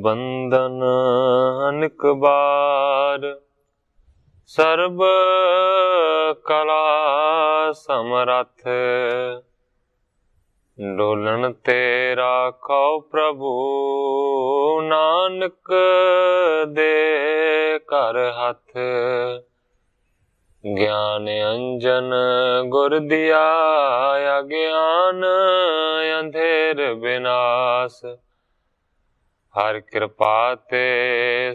बंधन अनेक बार, सर्ब कला समरथ, डोलन ते राखो प्रभु, नानक दे कर हथ। ज्ञान अंजन गुर दिया, अज्ञान अंधेर विनाश। हर कृपा ते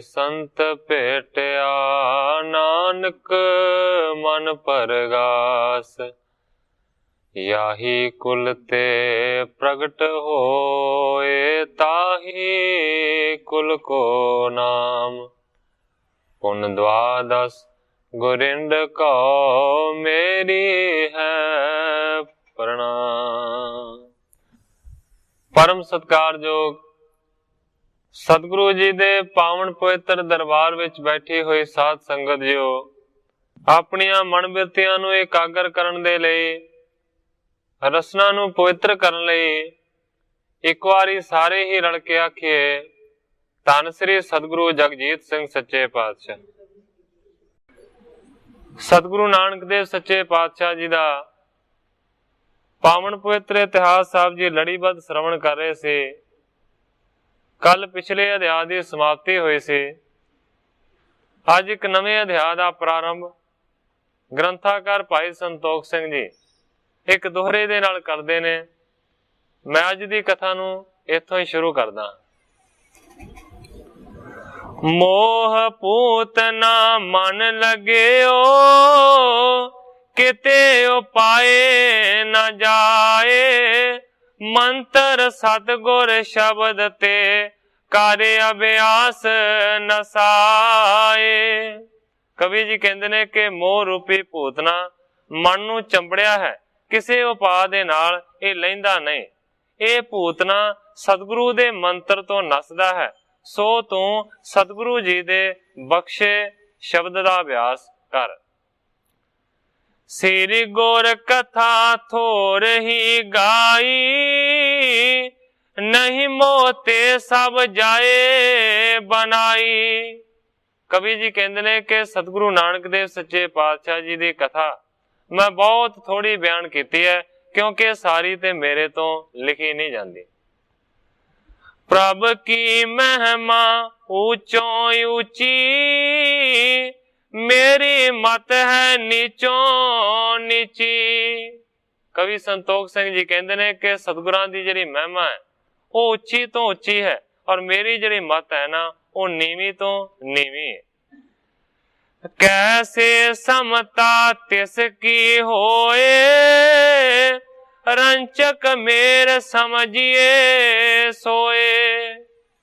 संत भेटिया, नानक मन परगास। याही कुल ते प्रगट होए, ताही कुल को नाम। पुन द्वादश गुरिंद को, मेरी है प्रणाम। परम सत्कारयोग सतगुरु जी दे पावन पवित्र दरबार विच बैठी हुई साध संगत जियो, अपनियां मन बिरतियां नूं एकागर करन दे लई, रसना नूं पवित्र करन लई एक वारी सारे ही रल के आखिए, धन श्री सतगुरु जगजीत सिंह सच्चे पातशाह। सतगुरु नानक देव सच्चे पातशाह जी दा पावन पवित्र इतिहास साहब जी लड़ीबद्ध श्रवण कर रहे थे। कल पिछले अध्याय की समाप्ति हुई सी, अज एक नवे अध्याय का प्रारंभ ग्रंथाकार भाई संतोख सिंह जी एक दोहरे दे नाल करदे ने। मैं अज दी कथा नूं इत्थों ही शुरू करदा। मोह पूतना मन लग्यो, किते उपाय न जाए। मंत्र सतगुर शब्द ते, कार्य अभ्यास नसाए। कवि जी कहते ने कि मोह रूपी भूतना मन नूं चंबड़िया है, किसी उपाय दे नाल इह लैंदा नहीं। ਇਹ ਭੂਤਨਾ सतगुरु दे मंत्र तो नसदा है, सो तू सतगुरु जी दे बख्शे शब्द दा अभ्यास कर। श्री गुर कथा थोर ही गाई, नहीं मोते सब जाए बनाई। कवि जी कहते ने कि सतगुरु नानक देव सच्चे पातशाह जी दी कथा मैं बहुत थोड़ी बयान की है, क्योंकि सारी ते मेरे तो लिखी नहीं जाती। प्रभ की महिमा ऊंचों ऊंची, मेरी मत है नीचों नीची। कवि संतोख सिंह जी कहते ने कि सतगुरां दी जिहड़ी महिमा है वो उच्ची तो उच्ची है, और मेरी जिहड़ी मत है ना वो नीवी तो नीवी है। कैसे समता तिसकी होए, रंचक मेर समझिए सोए।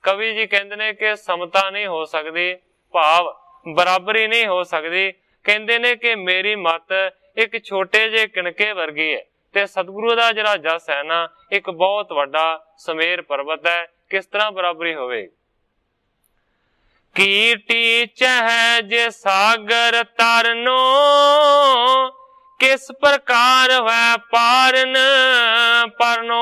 कवि जी कहते ने कि समता नहीं हो सकती, भाव बराबरी नहीं हो सकती। कहते ने कि मेरी मत एक छोटे जे किणके वर्गी है, ते सतगुरु दा जिहड़ा जस है ना एक बहुत वड्डा समेर पर्वत है। किस तरह बराबरी होवेगी? कीटी चह जे सागर तरनो, किस प्रकार वह पारन परनो।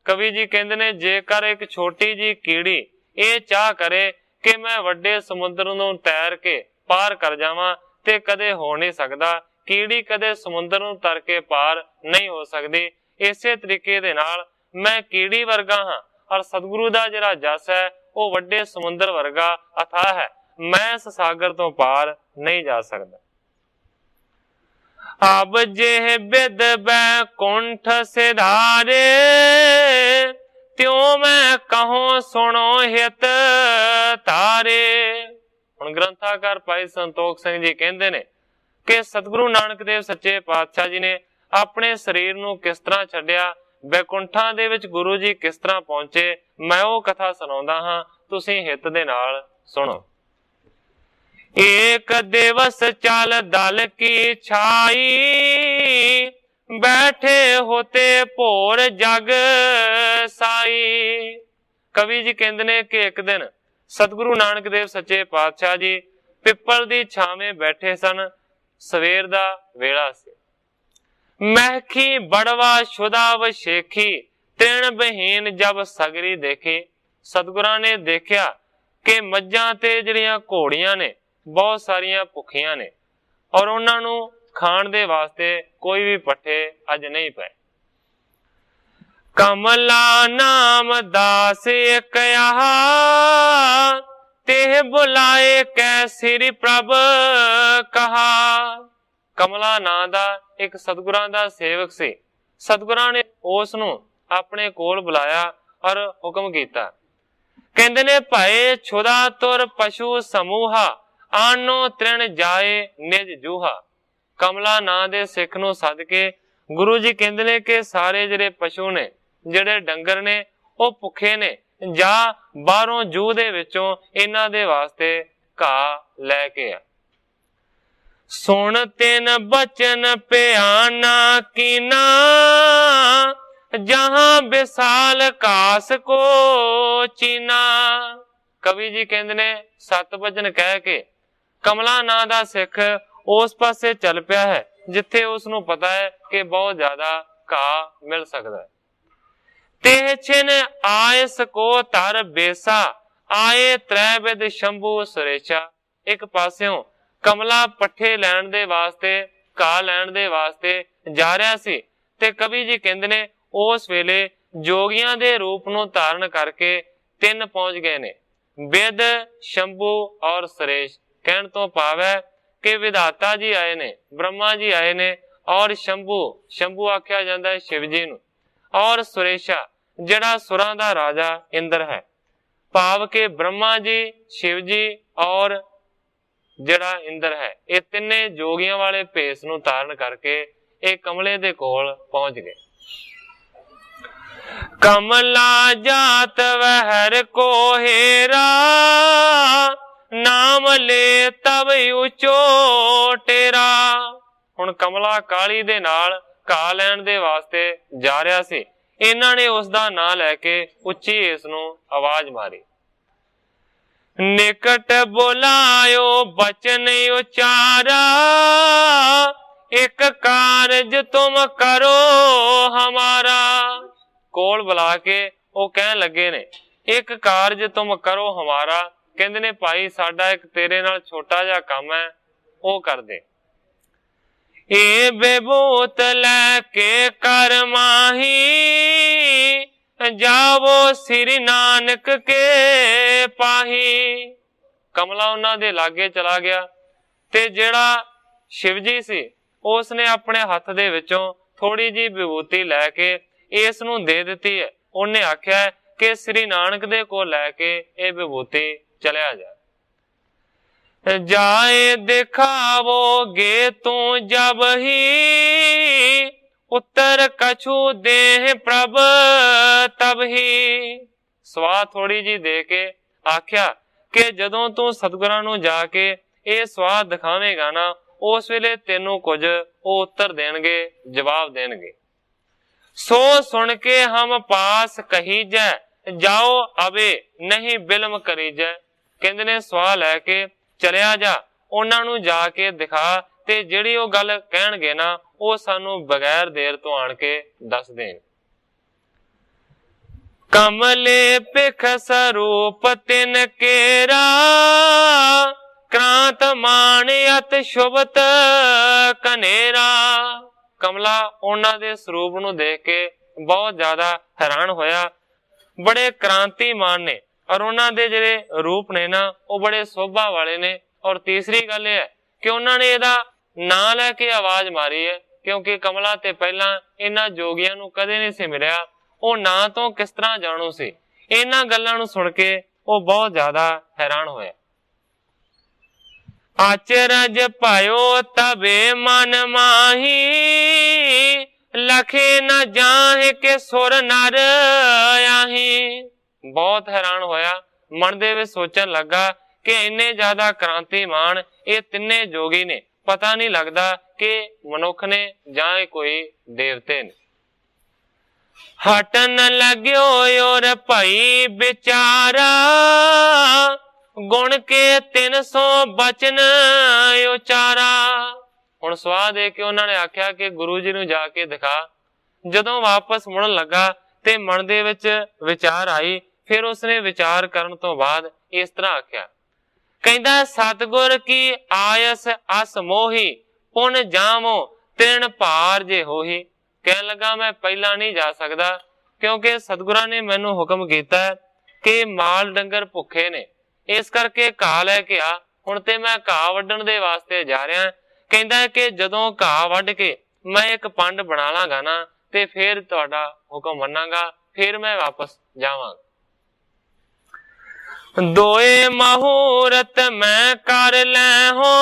कवि जी कहते ने जेकर एक छोटी जी कीड़ी ये चाह करे कि मैं वड्डे समुद्र नूं तैर के पार कर जावां, ते कदे हो नहीं सकदा। कीड़ी कदे समुद्र नूं तर के पार नहीं हो सकदी। इसे तरीके दे नाल मैं कीड़ी वर्गा हां, और सतगुरु दा जिहड़ा जस है वो वड्डे समुद्र वर्गा अथाह है। मैं इस सागर तो पार नहीं जा सकदा। अब जेह बिद बैकुंठ सिधारे, त्यों मैं कहूं सुनो हित तारे। हुण ग्रंथाकार भाई संतोख सिंह जी कहते ने कि सतगुरु नानक देव सच्चे पातशाह जी ने अपने शरीर नूं किस तरह छड्डिया, बैकुंठां दे विच गुरु जी किस तरह पहुंचे, मैं वो कथा सुणाउंदा हां, तुसीं हित दे नाल सुनो। एक दिवस चल दल की छाई, बैठे होते भोर जग साई। कवि जी कहते ने कि एक दिन सतगुरु नानक देव सच्चे पातशाह जी पिपल दी छावें बैठे सन। सवेर दा वेला सी। महखी बड़वा शुदा वशेखी, तृण बहीन जब सगरी देखी। सतगुरां ने देखिया कि मੱਝਾਂ ते ਜਿਹੜੀਆਂ ਘੋੜੀਆਂ ने बहुत सारिया भुखियां ने और उन्होंने खाण दे वास्ते कोई भी पट्ठे अज नहीं पे। कमला नाम दास कहा तेह बुलाए कै श्री प्रभ कहा। कमला नां दा एक सतगुरां दा सेवक सी। सतगुरां ने उस नूं अपने कोल बुलाया और हुक्म कीता। कहंदे ने भाए छुदा तुर पशु समूहा आनो तृण जाए निज जूहा। कमला नां दे सिख नूं सद के गुरु जी कहंदे ने कि सारे जिहड़े पशु ने जिहड़े डंगर ने वो भुखे ने जा बाहरों जूह दे विचों इन्हां दे वास्ते घाह लैके आ। सुन तिन बचन प्याना कीना जहां विशाल कास को चीना। कवि जी कहंदे ने सत बचन कह के कमला नां दा सिख उस पासे चल पिया है जिथे उसनूं पता है कि बहुत ज्यादा घाह मिल सकता है। तेह छिन आयस को तर बेसा आए त्रै विद शंभू सुरेशा। एक पास्यों कमला पट्ठे लैण दे वास्ते घाह लैण दे वास्ते जा रहा सी ते कवि जी कहंदे ने उस वेले जोगियां दे रूप नूं धारण करके तिन पहुंच गए ने विद शंभू और सुरेश। कहण तो भाव है कि विधाता जी आए ने ब्रह्मा जी आए ने और शंभू शंभू आख्या जाता है शिव जी नूं और सुरेशा जिहड़ा सुरां दा राजा इंद्र है। भाव के ब्रह्मा जी शिव जी और जिहड़ा इंद्र है ये तिन्ने जोगियां वाले भेस नूं धारण करके एक कमले दे कोल पहुंच गए। कमला जात वहर को हेरा नाम ले तब उचो टेरा। हुण कमला काली दे नाल घाह लैण दे वास्ते जा रहा सी। इन्हां ने उसदा नां लैके उच्ची इस नूं आवाज मारी। निकट बुलायो बचन उचारा एक कारज तुम करो हमारा। कोल बुला के वो कहन लगे ने एक कारज तुम करो हमारा। कहंदे ने भाई साडा एक तेरे नाल छोटा जिहा काम है वो कर दे। ए बेबूत लैके कर माही जावो श्री नानक के पाही। कमला उन्हां दे लागे चला गया ते जिहड़ा शिव जी सी उसने अपने हथ दे विचों थोड़ी जी विभूति लैके इस नूं दे दिती है। उन्हें आख्या है कि श्री नानक दे कोल लैके ये विभूति चलिया जा। जाए दिखावोगे तू जब ही उत्तर कछु देह प्रभ तब ही। सवाह थोड़ी जी दे के आख्या कि जदों तू सतगुरां नूं जाके ये सवाह दिखावेगा ना उस वेले तेनों कुछ वो उत्तर देणगे जवाब देणगे। सो सुन के हम पास कही जै जाओ अबे नहीं बिलम करी जै। कहंदे ने सवाह लैके चलिया जा उन्हां नूं जाके दिखा ते जिहड़ी वो गल कहणगे ना वो सानू बगैर देर तो आण के दस देण। कमले पिख स्वरूप तिन केरा क्रांत माणियत शुभत कनेरा। कमला उन्हां दे स्वरूप नूं देख के बहुत ज्यादा हैरान होया। बड़े क्रांतिमान ने और उन्हां दे जिहड़े रूप ने ना वो बड़े शोभा वाले ने। और तीसरी गल है कि उन्होंने इहदा नां लैके आवाज मारी है क्योंकि कमला ते पहला इन्हां जोगियां नूं कदे नहीं सी मिलिया। वो नां तो किस तरह जाणू सी। इन्हां गल्लां नूं सुन के वो बहुत ज्यादा हैरान होया। आचरज पायो तबे मन माही लखे न जाहे के सुर नर आही। बहुत हैरान होया मन दे विच सोचन लगा कि इन्ने ज्यादा क्रांतिमान ये तिन्ने जोगी ने पता नहीं लगता कि मनुख ने जां कोई देवते ने। हटन लग्यो और भाई बेचारा गुण के 300 बचन उचारा। हुण सवाह दे के उन्होंने आख्या कि गुरु जी नूं जाके दिखा। जदों वापस मुड़न लगा ते मन दे विच विचार आई फिर उसने विचार करन तो बाद इस तरह आख्या, कहता सतगुर की आयस अस मोही पुन जावो तृण पार जे होही। कह लगा मैं पहला नहीं जा सकता क्योंकि सतगुरां ने मैनू हुक्म किया कि माल डंगर भुखे ने, इस करके घाह लैके आ। हुण ते मैं घाह वड्डण दे वास्ते जा रहा। कहता कि जदों घाह वड्ड के मैं एक पंड बना लांगा ना ते फिर तुहाडा हुक्म मन्नांगा, फिर मैं वापस जावांगा। दोए मुहूर्त मैं कर लै हो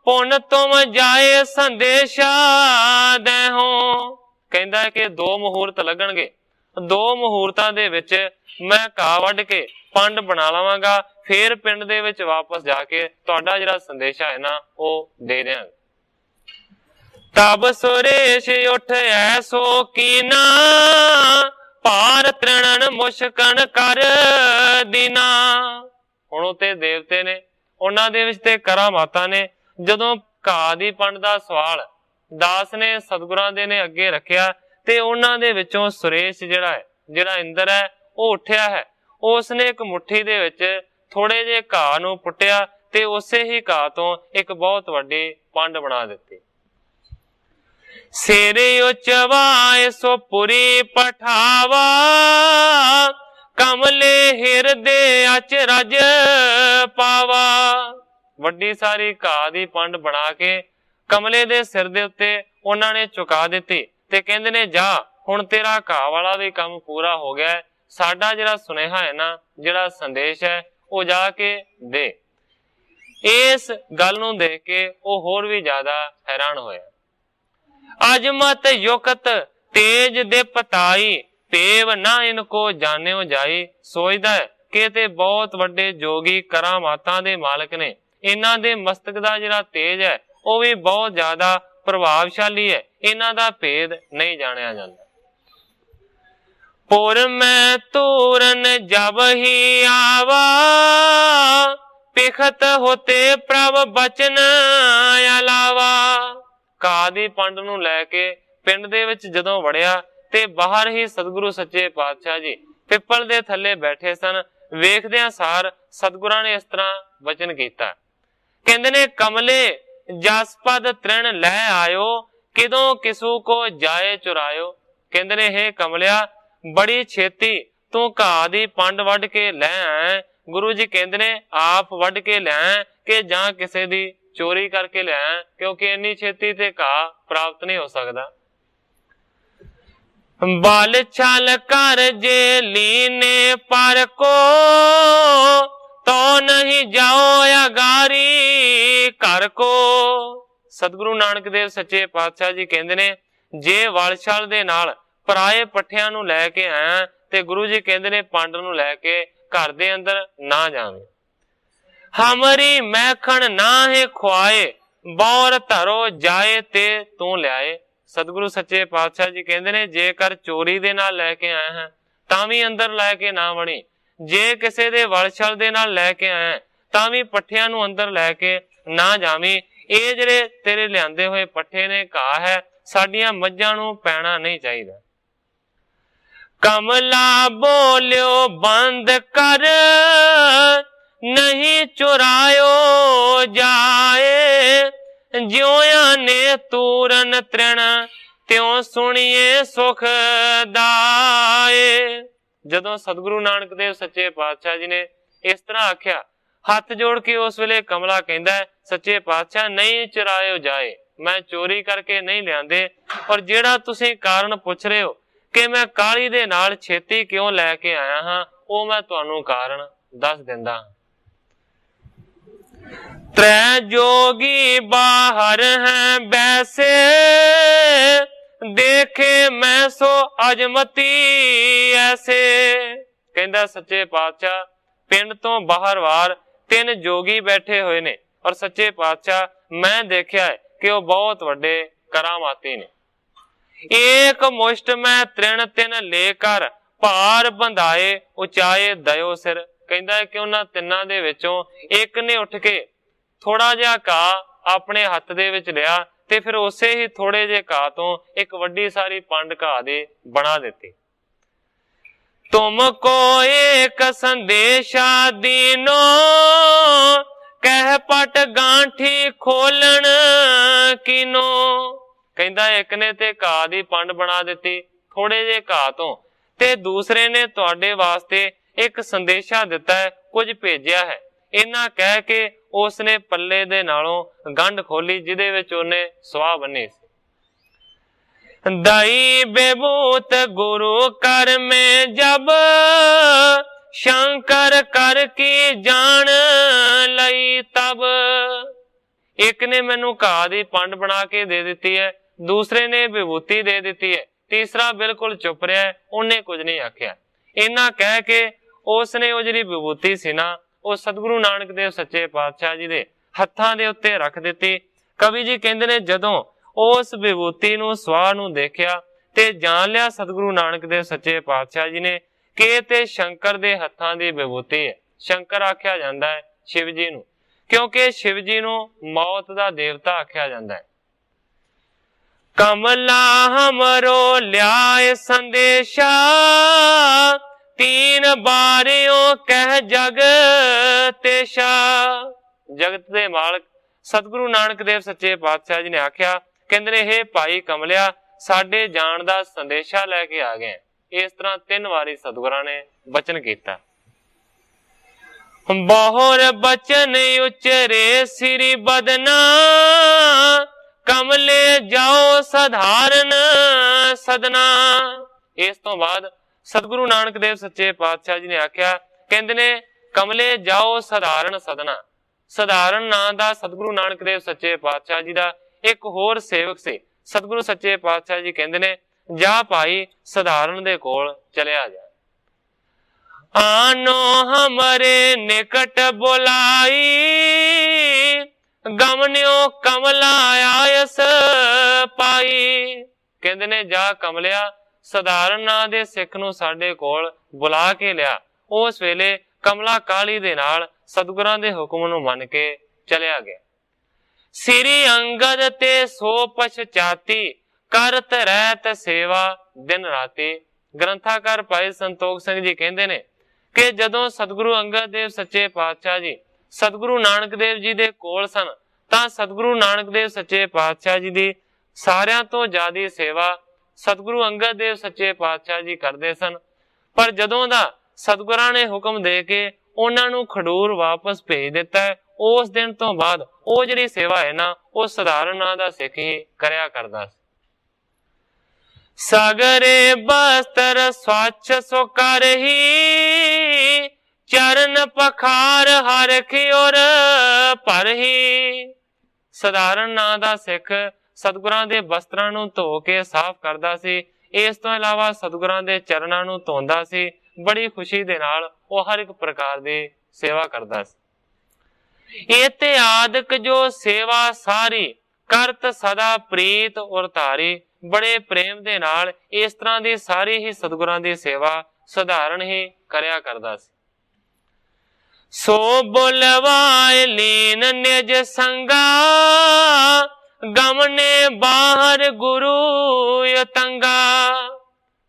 पुन तुम जाए संदेशा दे हो। कहता कि 2 मुहूर्त लगणगे, 2 मुहूर्तां दे विच मैं घाह वड्ड के पंड बना लवांगा, फिर पिंड दे विच वापस जाके तुहाडा जिहड़ा संदेशा है ना वो दे दिआंगा। तब सुरेश उठ ऐसो कीना पार तृणन मुश्कन कर दीना। हुण उत्ते देवते ने, उन्हां दे विच ते करामातां ने। जदों घाह दी पंड दा सवाल दास ने सतगुरां दे ने अगे रखिया ते उन्हां दे विचों सुरेश जिहड़ा है, जिहड़ा इंद्र है, वो उठिया है। उसने एक मुट्ठी दे विच थोड़े जे घाह नूं पुट्टिया ते उसे ही घाह तो एक बहुत वड्डी पंड बना दित्ती। सेरे उचवाए सो पुरी पठावा कमले हिरदे अचरज पावा। वड्डी सारी घाह दी पंड बना के कमले दे सिर दे उत्ते उन्हां ने चुका दित्ती ते कहंदे ने जा हुण तेरा घाह वाला भी काम पूरा हो गया है, साडा जिहड़ा सुनेहा है ना, जिहड़ा संदेश है वो जाके दे। इस गल नूं देख के वो होर भी ज्यादा हैरान होया। अजमत युक्त तेज दे पताई पेव ना इनको जाने जाई। सोचदा है कि ते बहुत वड्डे जोगी करामातां दे मालक ने, इन्हां दे मस्तक दा जिहड़ा तेज है वो भी बहुत ज्यादा प्रभावशाली है, इन्हां दा भेद नहीं जानिया जांदा। पुर मैं तूरन जब ही आवा पिखत होते प्रभ बचन अलावा। घाह दी पंड नूं लैके पिंड दे विच जदों वड़िया ते बाहर ही सतगुरु सच्चे पातशाह जी पिपल दे थल्ले बैठे सन। वेखदियां सार सतगुरां ने इस तरह वचन कीता, कहंदे ने कमले जसपद तृण लै आयो किदों किसू को जाए चुरायो। कहंदे ने हे कमलिया बड़ी छेती तू घाह दी पंड वड्ड के लै आए। गुरु जी कहंदे ने आप वड्ड के लै के जां किसे दी चोरी करके लै, क्योंकि इन्नी छेती ते घाह प्राप्त नहीं हो सकता। बल छल कर जे लीने पर को तो नहीं जाओ अगारी घर को। सतगुरु नानक देव सच्चे पातशाह जी कहंदे ने जे वल छल दे नाल पराए पट्ठियां नूं लै के आया ते गुरु जी कहंदे ने पंड नूं लै के घर दे अंदर ना जावे। हमारी मैखण ना है खुआए बौर धरो जाए ते तू ल्याए। सतगुरु सच्चे पातशाह जी कहंदे ने जेकर चोरी दे नाल लैके आए हैं तां भी अंदर लैके ना वणी, जे किसे दे वलछल दे नाल लैके आए तां भी पट्ठियां नूं अंदर लैके ना जावी। ये जिहड़े तेरे लिआंदे होए पट्ठे ने घाह है साडियां मੱਝਾਂ नूं पैना नहीं चाहिदा। कमला बोलियो बंद कर नहीं चुरायो जाए ज्योया ने तूरन तृण त्यों सुनिए सुख दाए। जदों सतगुरु नानक देव सच्चे पातशाह जी ने इस तरह आख्या हथ जोड़ के उस वेले कमला कहंदा है सच्चे पातशाह नहीं चुरायो जाए, मैं चोरी करके नहीं लियांदे। और जेड़ा तुसीं कारण पुछ रहे हो कि मैं काली दे नाल छेती क्यों लैके आया हां वो मैं तुहानू कारण दस दिंदा। त्रै जोगी बाहर हैं बैसे देखे मैं सो अजमती ऐसे। कहंदा सच्चे पातशाह पिंड तो बाहर वार 3 जोगी बैठे हुए ने और सच्चे पातशाह मैं देखा है कि वो बहुत वड्डे करामाती ने। एक मुष्ट में तृण 3 लेकर भार बंधाए उचाए दयो सिर। कहंदा है कि उन्हां तिन्नां दे विचों एक ने उठ के थोड़ा जिहा घाह अपने हथ दे विच लिया ते फिर उसे ही थोड़े जे घाह तो एक वड्डी सारी पंड घाह दी बना दित्ती। तुमको एक संदेशा दीनो, कह पट गांठी खोलन कीनो। कहंदा एक ने ते घाह दी पंड बना दिती थोड़े जे घाह तो, ते दूसरे ने तुहाडे वास्ते एक संदेशा दिता है, कुछ भेजिया है। इन्ना कह के उसने पल्ले दे नालों गंढ खोली जिहदे विच ओहने स्वाह बन्नी सी। दाई बेबूत गुरु कर में जब, शंकर कर की जान लई तब। एक ने मैनू घाह दी पंड बना के दे दिती है, दूसरे ने विभूति दे दिती है, तीसरा बिल्कुल चुप रहा है, उन्हें कुछ नहीं आख्या। इन्ना कह के उसने वो जिहड़ी विभूति सी ना, वो सतगुरु नानक देव सच्चे पातशाह जी दे हत्थां दे उत्ते रख दिती। कवि जी कहंदे ने जदों उस विभूति नूं स्वाह नूं देखिया ते जान लिया सतगुरु नानक देव सच्चे पातशाह जी ने कि ते शंकर दे हत्थां दी विभूति है। शंकर आख्या जांदा है शिव जी नूं, क्योंकि शिव जी नूं मौत दा देवता आख्या जांदा है। कमला हमरो ल्याए संदेशा, तीन बारियों कह जग तेशा। जगत दे मालक सतगुरु नानक देव सच्चे पातशाह जी ने आख्या, कहंदे ने हे भाई कमलिया साडे जान दा संदेशा लैके आ गए। इस तरह 3 वारी सतगुरां ने बचन कीता। बहुर बचन उचरे सिरी बदना, कमले जाओ साधारण सदना। इस तो बाद सतगुरु नानक देव सच्चे पातशाह जी ने आख्या, कहंदे ने कमले जाओ साधारण सदना। साधारण नां दा सतगुरु नानक देव सच्चे पातशाह जी दा एक होर सेवक से सतगुरु सच्चे पातशाह जी कहंदे ने जा भाई साधारण दे कोल चलिया जा। आनो हमरे निकट बुलाई, गमन्यो कमला आयस पाई। कहंदे ने जा कमलिया साधारण नां दे सिख नूं साडे कोल बुला के लिया। उस वेले कमला काली दे नाल सतगुरां दे हुक्म नूं मन के चलिया गया। सिरी अंगद ते सो पछचाती, करत रहत सेवा दिन राती। ग्रंथाकार भाई संतोख सिंह जी कहंदे ने कि जदों सतगुरु अंगद देव सच्चे पातशाह जी सतगुरु नानक देव जी दे कोल सन तां सतगुरु नानक देव सच्चे पातशाह जी दी सारियां तो ज्यादा सेवा सतगुरु अंगद देव सच्चे पातशाह जी करदे सन। पर जदों दा सतगुरां ने हुक्म दे के उन्हां नूं खडूर वापस भेज दिता है, उस दिन तो बाद वो जिहड़ी सेवा है ना वो साधारण नां दा सिख ही करया करदा सी। सागरे बस्तर स्वच्छ सो करही, चरण पखार हर की ओर भरही। साधारण नां दा सिख सतगुरां दे वस्त्रां नूं धो के साफ करदा सी। इस तो इलावा सतगुरां दे चरणां नूं धोंदा सी। बड़ी खुशी दे नाल वो हर एक प्रकार दी सेवा करदा सी। इते आदक जो सेवा सारी, करत सदा प्रीत और धारी। बड़े प्रेम दे नाल इस तरह दी सारी ही सतगुरां दी सेवा साधारण ही करया करदा सी। सो बुलवाए लीन निज संगा, गमने बाहर गुरु यतंगा।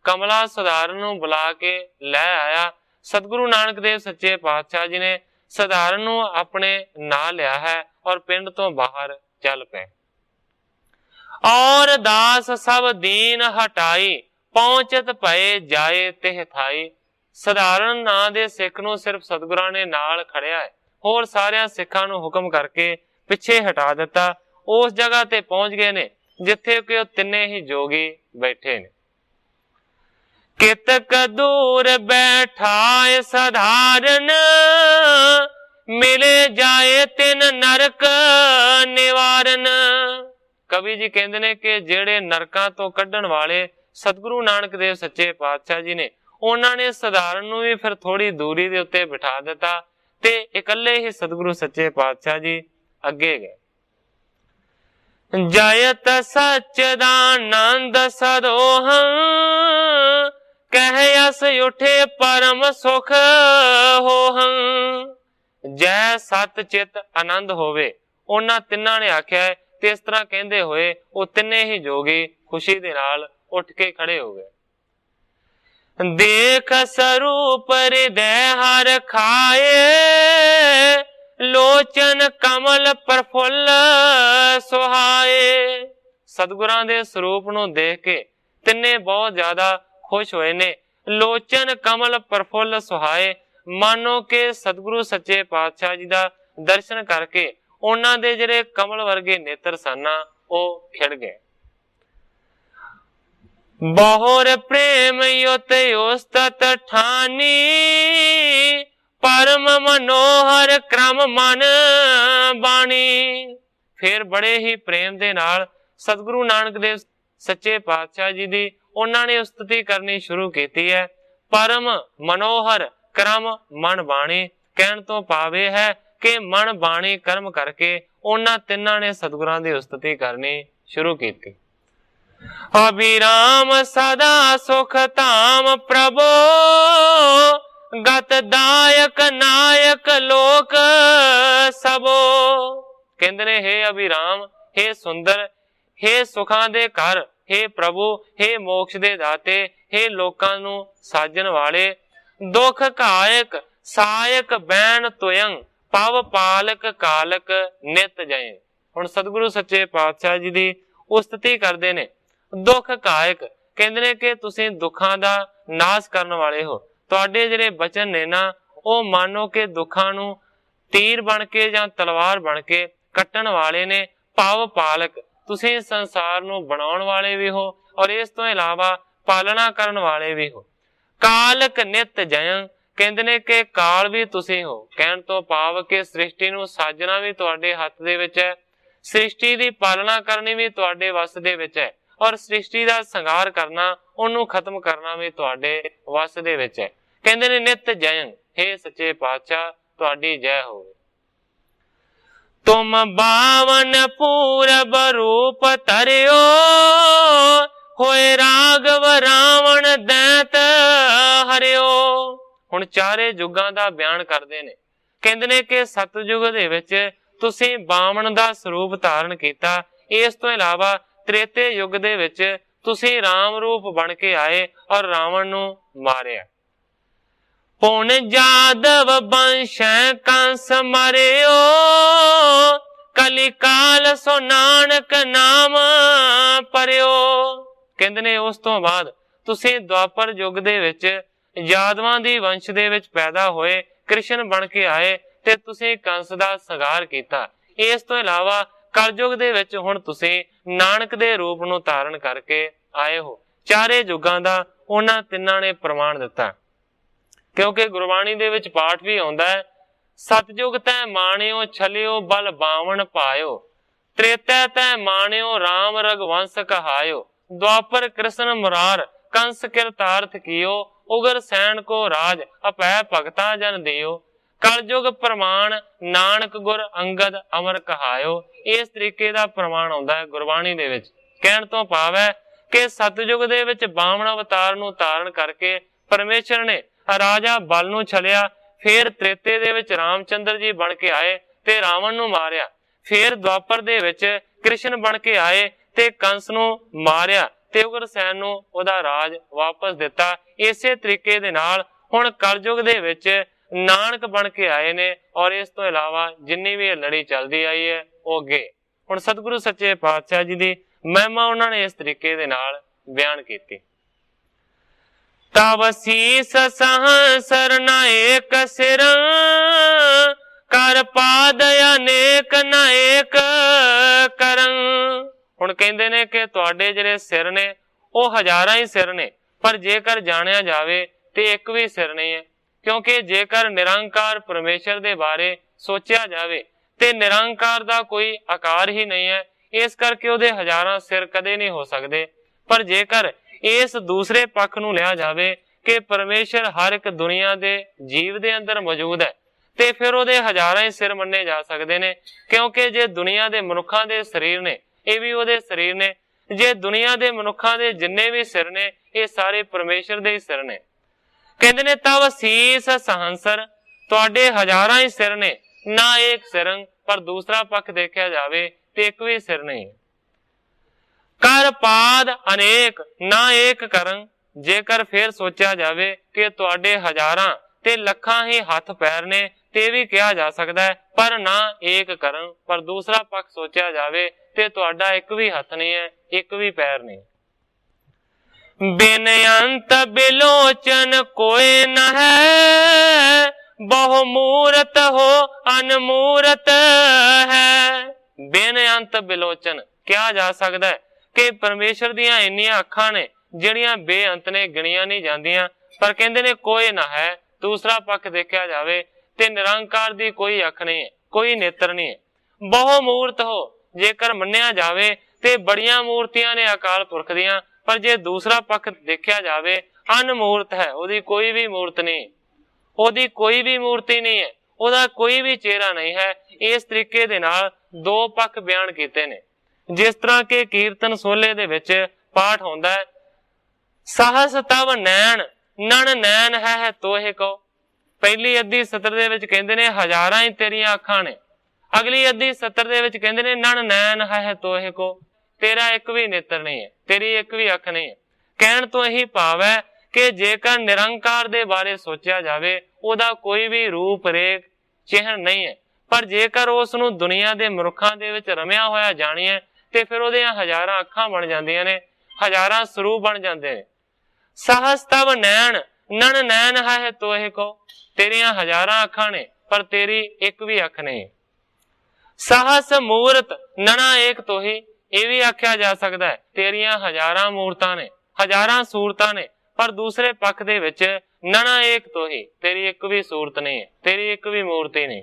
कमला साधारण नूं बुला के लै आया। सतगुरु नानक देव सच्चे पातशाह जी ने साधारण नूं अपने नाल लिया है और पिंड तो बाहर चल पे। और दास सब दीन हटाई, पहुंचत भये जाए तिह थाई। साधारण नां दे सिख नूं सिर्फ सतगुरां ने नाल खड़िया है, होर सारियां सिखां नूं हुक्म करके पिछे हटा दिता। उस जगह ते पहुंच गए ने जिथे कि वो तिन्ने ही जोगी बैठे ने। कितक दूर बैठाए साधारण, मिले जाए तिन नरक निवारण। कवि जी कहते ने कि जेड़े नरकां तो कढ़ण वाले सतगुरु नानक देव सच्चे पातशाह जी ने उन्होंने साधारण नूं भी फिर थोड़ी दूरी दे उत्ते बिठा दिता ते इकल्ले ही सतगुरु सच्चे पातशाह जी अगे गए। जयत सच्चिदानंद सदोहं, कह यस उठे परम सुख होहं। जय सत चित आनंद होवे, उन्हां तिन्हां ने आख्या है। ते इस तरह कहंदे होए वो तिन्ने ही जोगी खुशी दे नाल उठ के खड़े हो गए। देख स्वरूप हृदय हर खाए, लोचन कमल प्रफुल्ल सुहाए। सतगुरां दे स्वरूप नूं देख के तिन्ने बहुत ज्यादा खुश होए ने। लोचन कमल प्रफुल्ल सुहाए, मानो के सतगुरु सच्चे पातशाह जी दा दर्शन करके उन्हां दे जिहड़े कमल वर्गे नेत्र सन ओ खिड़ गए। बहुर प्रेम युत उस्तत ठानी, परम मनोहर क्रम मन बाणी। फिर बड़े ही प्रेम दे नाल सतगुरु नानक देव सच्चे पातशाह जी दी उन्हां ने उस्तति करनी शुरू कीती है। परम मनोहर क्रम मन बाणी कहण तो भाव यह है कि मन बाणी कर्म करके उन्हां तिन्हां ने सतगुरां दी उस्तति करनी शुरू कीती। अभिराम सदा सुख धाम प्रभु, गत दायक नायक लोक सबो। कहंदे ने हे अभिराम, हे सुंदर, हे सुखां दे घर, हे प्रभु, हे मोक्ष दे दाते, हे लोकां नूं साजन वाले, दुख घायक सहायक बैन तुयंग, पव पालक कालक नित जय। हुण सतगुरु सच्चे पातशाह जी दी उस्तति करदे ने। दुख घायक कहंदे ने कि तुसीं दुखां दा नाश करन वाले हो। तुहाडे जिहड़े बचन ने ना ओ मानो कि दुखां नूं तीर बन के जां तलवार बन के कट्टण वाले ने। पव पालक तुसीं संसार नूं बनाउण वाले भी हो और इस तो इलावा पालना करन वाले भी हो। कालक नित जयं कहंदे ने कि काल भी तुसीं हो। कहण तो भाव कि सृष्टि नूं साजना भी तुहाडे हत्थ दे विच है, सृष्टि दी पालना करनी भी तुहाडे वस दे विच है और सृष्टि दा संघार करना, ओनू खत्म करना भी तुहाडे वस दे विच है। कहंदे ने नित जयं, हे सच्चे पातशाह तुहाडी जय होवे। तुम बावन पूरब रूप धरियो, होए राघव रावण दैत हरियो। हुण चारे युगां दा बयान करदे ने। कहंदे ने कि सतयुग दे विच तुसीं बावन दा स्वरूप धारण कीता। इस तो इलावा त्रेते युग दे विच तुसीं राम रूप बन के आए और रावण नूं मारिया। पुन जादव वंश कंस मरियो, कली काल सो नानक नाम परियो। कहंदे ने उस तो बाद तुसीं द्वापर युग दे विच यादवां दी वंश दे विच पैदा होए, कृष्ण बन के आए ते तुसीं कंस दा संघार कीता। इस तो इलावा कलयुग दे विच हुण तुसीं नानक दे रूप नूं धारण करके आए हो। चारे युगां दा उन्हां तिन्हां ने प्रमाण दिता। क्योंकि गुरबाणी दे विच पाठ भी आउंदा है, सतयुग तै माणियो छलियो बल बावण पायो, त्रेतै तै माणियो राम रघुवंश कहायो, द्वापर कृष्ण मुरार कंस किरतार्थ कियो, उगर सैन को राज अपै भगता जन दियो, कलयुग प्रमाण नानक गुर अंगद अमर कहायो। इस तरीके दा प्रमाण आउंदा है गुरबाणी दे विच। कहण तो भाव है कि सतयुग दे विच बावण अवतार नूं धारण करके परमेश्वर ने राजा बल नूं छलिया। फिर त्रेते दे विच रामचंद्र जी बन के आए ते रावण नूं मारिया। फिर द्वापर दे विच कृष्ण बन के आए ते कंस नूं मारिया ते उग्रसैन नूं ओहदा राज वापस दिता। इसे तरीके दे नाल हुण कलयुग दे विच नानक बन के आए ने और इस तो इलावा जिन्नी भी लड़ी चलदी आई है वो अगे। हुण सतगुरु सच्चे पातशाह जी दी महिमा उन्होंने इस तरीके दे नाल बयान कीती। तव सीस सहंसर न एक सिर, कर पाद अनेक न एक करं। हुण कहंदे ने कि तुहाडे जिहड़े सिर ने वो हजारां ही सिर ने, पर जेकर जाणिया जावे ते एक भी सिर नहीं है। क्योंकि जेकर निरंकार परमेश्वर दे बारे सोचिया जावे ते निरंकार दा कोई आकार ही नहीं है, इस करके उहदे हजारां सिर कदे नहीं हो सकते। पर जेकर इस दूसरे पक्ष नूं लिया जावे कि परमेश्वर हर एक दुनिया दे जीव दे अंदर मौजूद है ते फिर उहदे हजारां ही सिर मन्ने जा सकते ने। क्योंकि जे दुनिया दे मनुखां दे शरीर ने ये भी उहदे शरीर ने, जे दुनिया दे मनुखां दे जिन्ने भी सिर ने ये सारे परमेश्वर दे ही सिर ने। कहंदे ने तव सीस सहंसर, तुहाडे हजारां ही सिर ने, ना एक सिरंग। पर दूसरा पक्ष देखा जावे ते एक भी सिर नहीं। कर पाद अनेक ना एक करं, जेकर फिर सोचा जाए कि तुहाडे हजारां ते लखां ही हथ पैर ने ते भी कहा जा सकता है, पर ना एक करन। पर दूसरा पक्ष सोचा जाए ते तुहाडा एक भी हथ नहीं है, एक भी पैर नहीं। बिन अंत बिलोचन कोई न है, बहु मूरत हो अनमूरत है। बिन अंत बिलोचन कहा जा सकता है कि परमेश्वर दियां इन्नियां अखां ने जिहड़ियां बेअंत ने, गिणियां नहीं जांदियां। पर कहंदे ने कोई ना है। दूसरा पक्ष देखा जाए ते निरंकार दी कोई अख नहीं है, कोई नेत्र नहीं है। बहु मूरत हो जेकर मन्निया जाए ते बड़ियां मूर्तियां ने अकाल पुरख दियां, पर जे दूसरा पक्ष देखा जाए अनमूर्त है, ओदी कोई भी मूर्त नहीं, ओदी कोई भी मूर्ति नहीं है, ओदा कोई भी चेहरा नहीं है। इस तरीके दे नाल दो पक्ष बयान कीते ने। जिस तरह के कीर्तन सोले दे विच पाठ होंदा है, सहस तव नैन नन नैन है तोहे को। पहली अद्धी सतर दे विच कहंदे ने हजारां ही तेरियां अखां ने, अगली अद्धी सतर दे विच कहंदे ने नन नैन है तोहे को, तेरा एक भी नेत्र नहीं है, तेरी एक भी अख नहीं है। कहण तो यही भाव है कि जेकर निरंकार दे बारे सोचा जाए ओदा कोई भी रूप रेख चिन्ह नहीं है, पर जेकर उस नूं दुनिया दे मनुखां दे विच रमिया होया जाणीए ते फिर ओदियां हजारां अखां बन जांदियां ने, हजारां स्वरूप बन जांदे ने। सहस तव नैन नन नैन है तोहे को, तेरियां हजारां अखां ने पर तेरी एक भी अख नहीं। सहस मूरत नना एक तोही, ये भी आख्या जा सकता है तेरियां हजारां मूरतां ने, हजारां सूरतां ने, पर दूसरे पक्ष दे विच नना एक तोही, तेरी एक भी सूरत नहीं है, तेरी एक भी मूर्ति नहीं।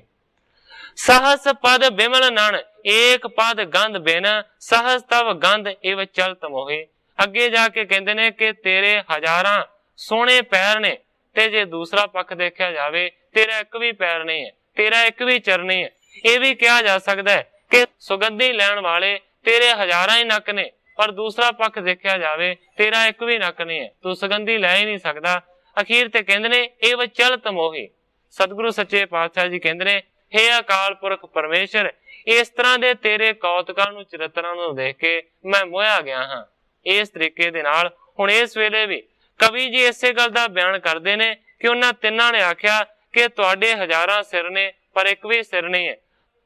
सहस पद बिमल नन एक पद गंध बिन, सहस तव गंध इव चलत मोही। अगे जाके कहते ने कि तेरे हजारां सोने पैर ने, ते जे दूसरा पक्ष देखा जाए तेरा एक भी पैर नहीं है, तेरा एक भी चर नहीं है। यह भी कहा जा सकता है कि सुगंधी लैण वाले तेरे हजारां ही नक ने, पर दूसरा पक्ष देखा जाए तेरा एक भी नक नहीं है, तू सुगंधी लै ही नहीं सकता। अखीर ते कहंदे ने इव चलत मोही। सतगुरु सच्चे पातशाह जी कहंदे ने हे अकाल पुरख परमेश्वर, इस तरह दे तेरे कौतुकां नूं चरित्रां नूं देख के मैं मोया गया हां। इस तरीके दे नाल हुण इस वेले भी कवि जी इसे गल दा बयान करदे ने कि उन्हां तिन्नां ने आख्या कि तुहाडे हजारां सिर ने पर एक भी सिर नहीं है,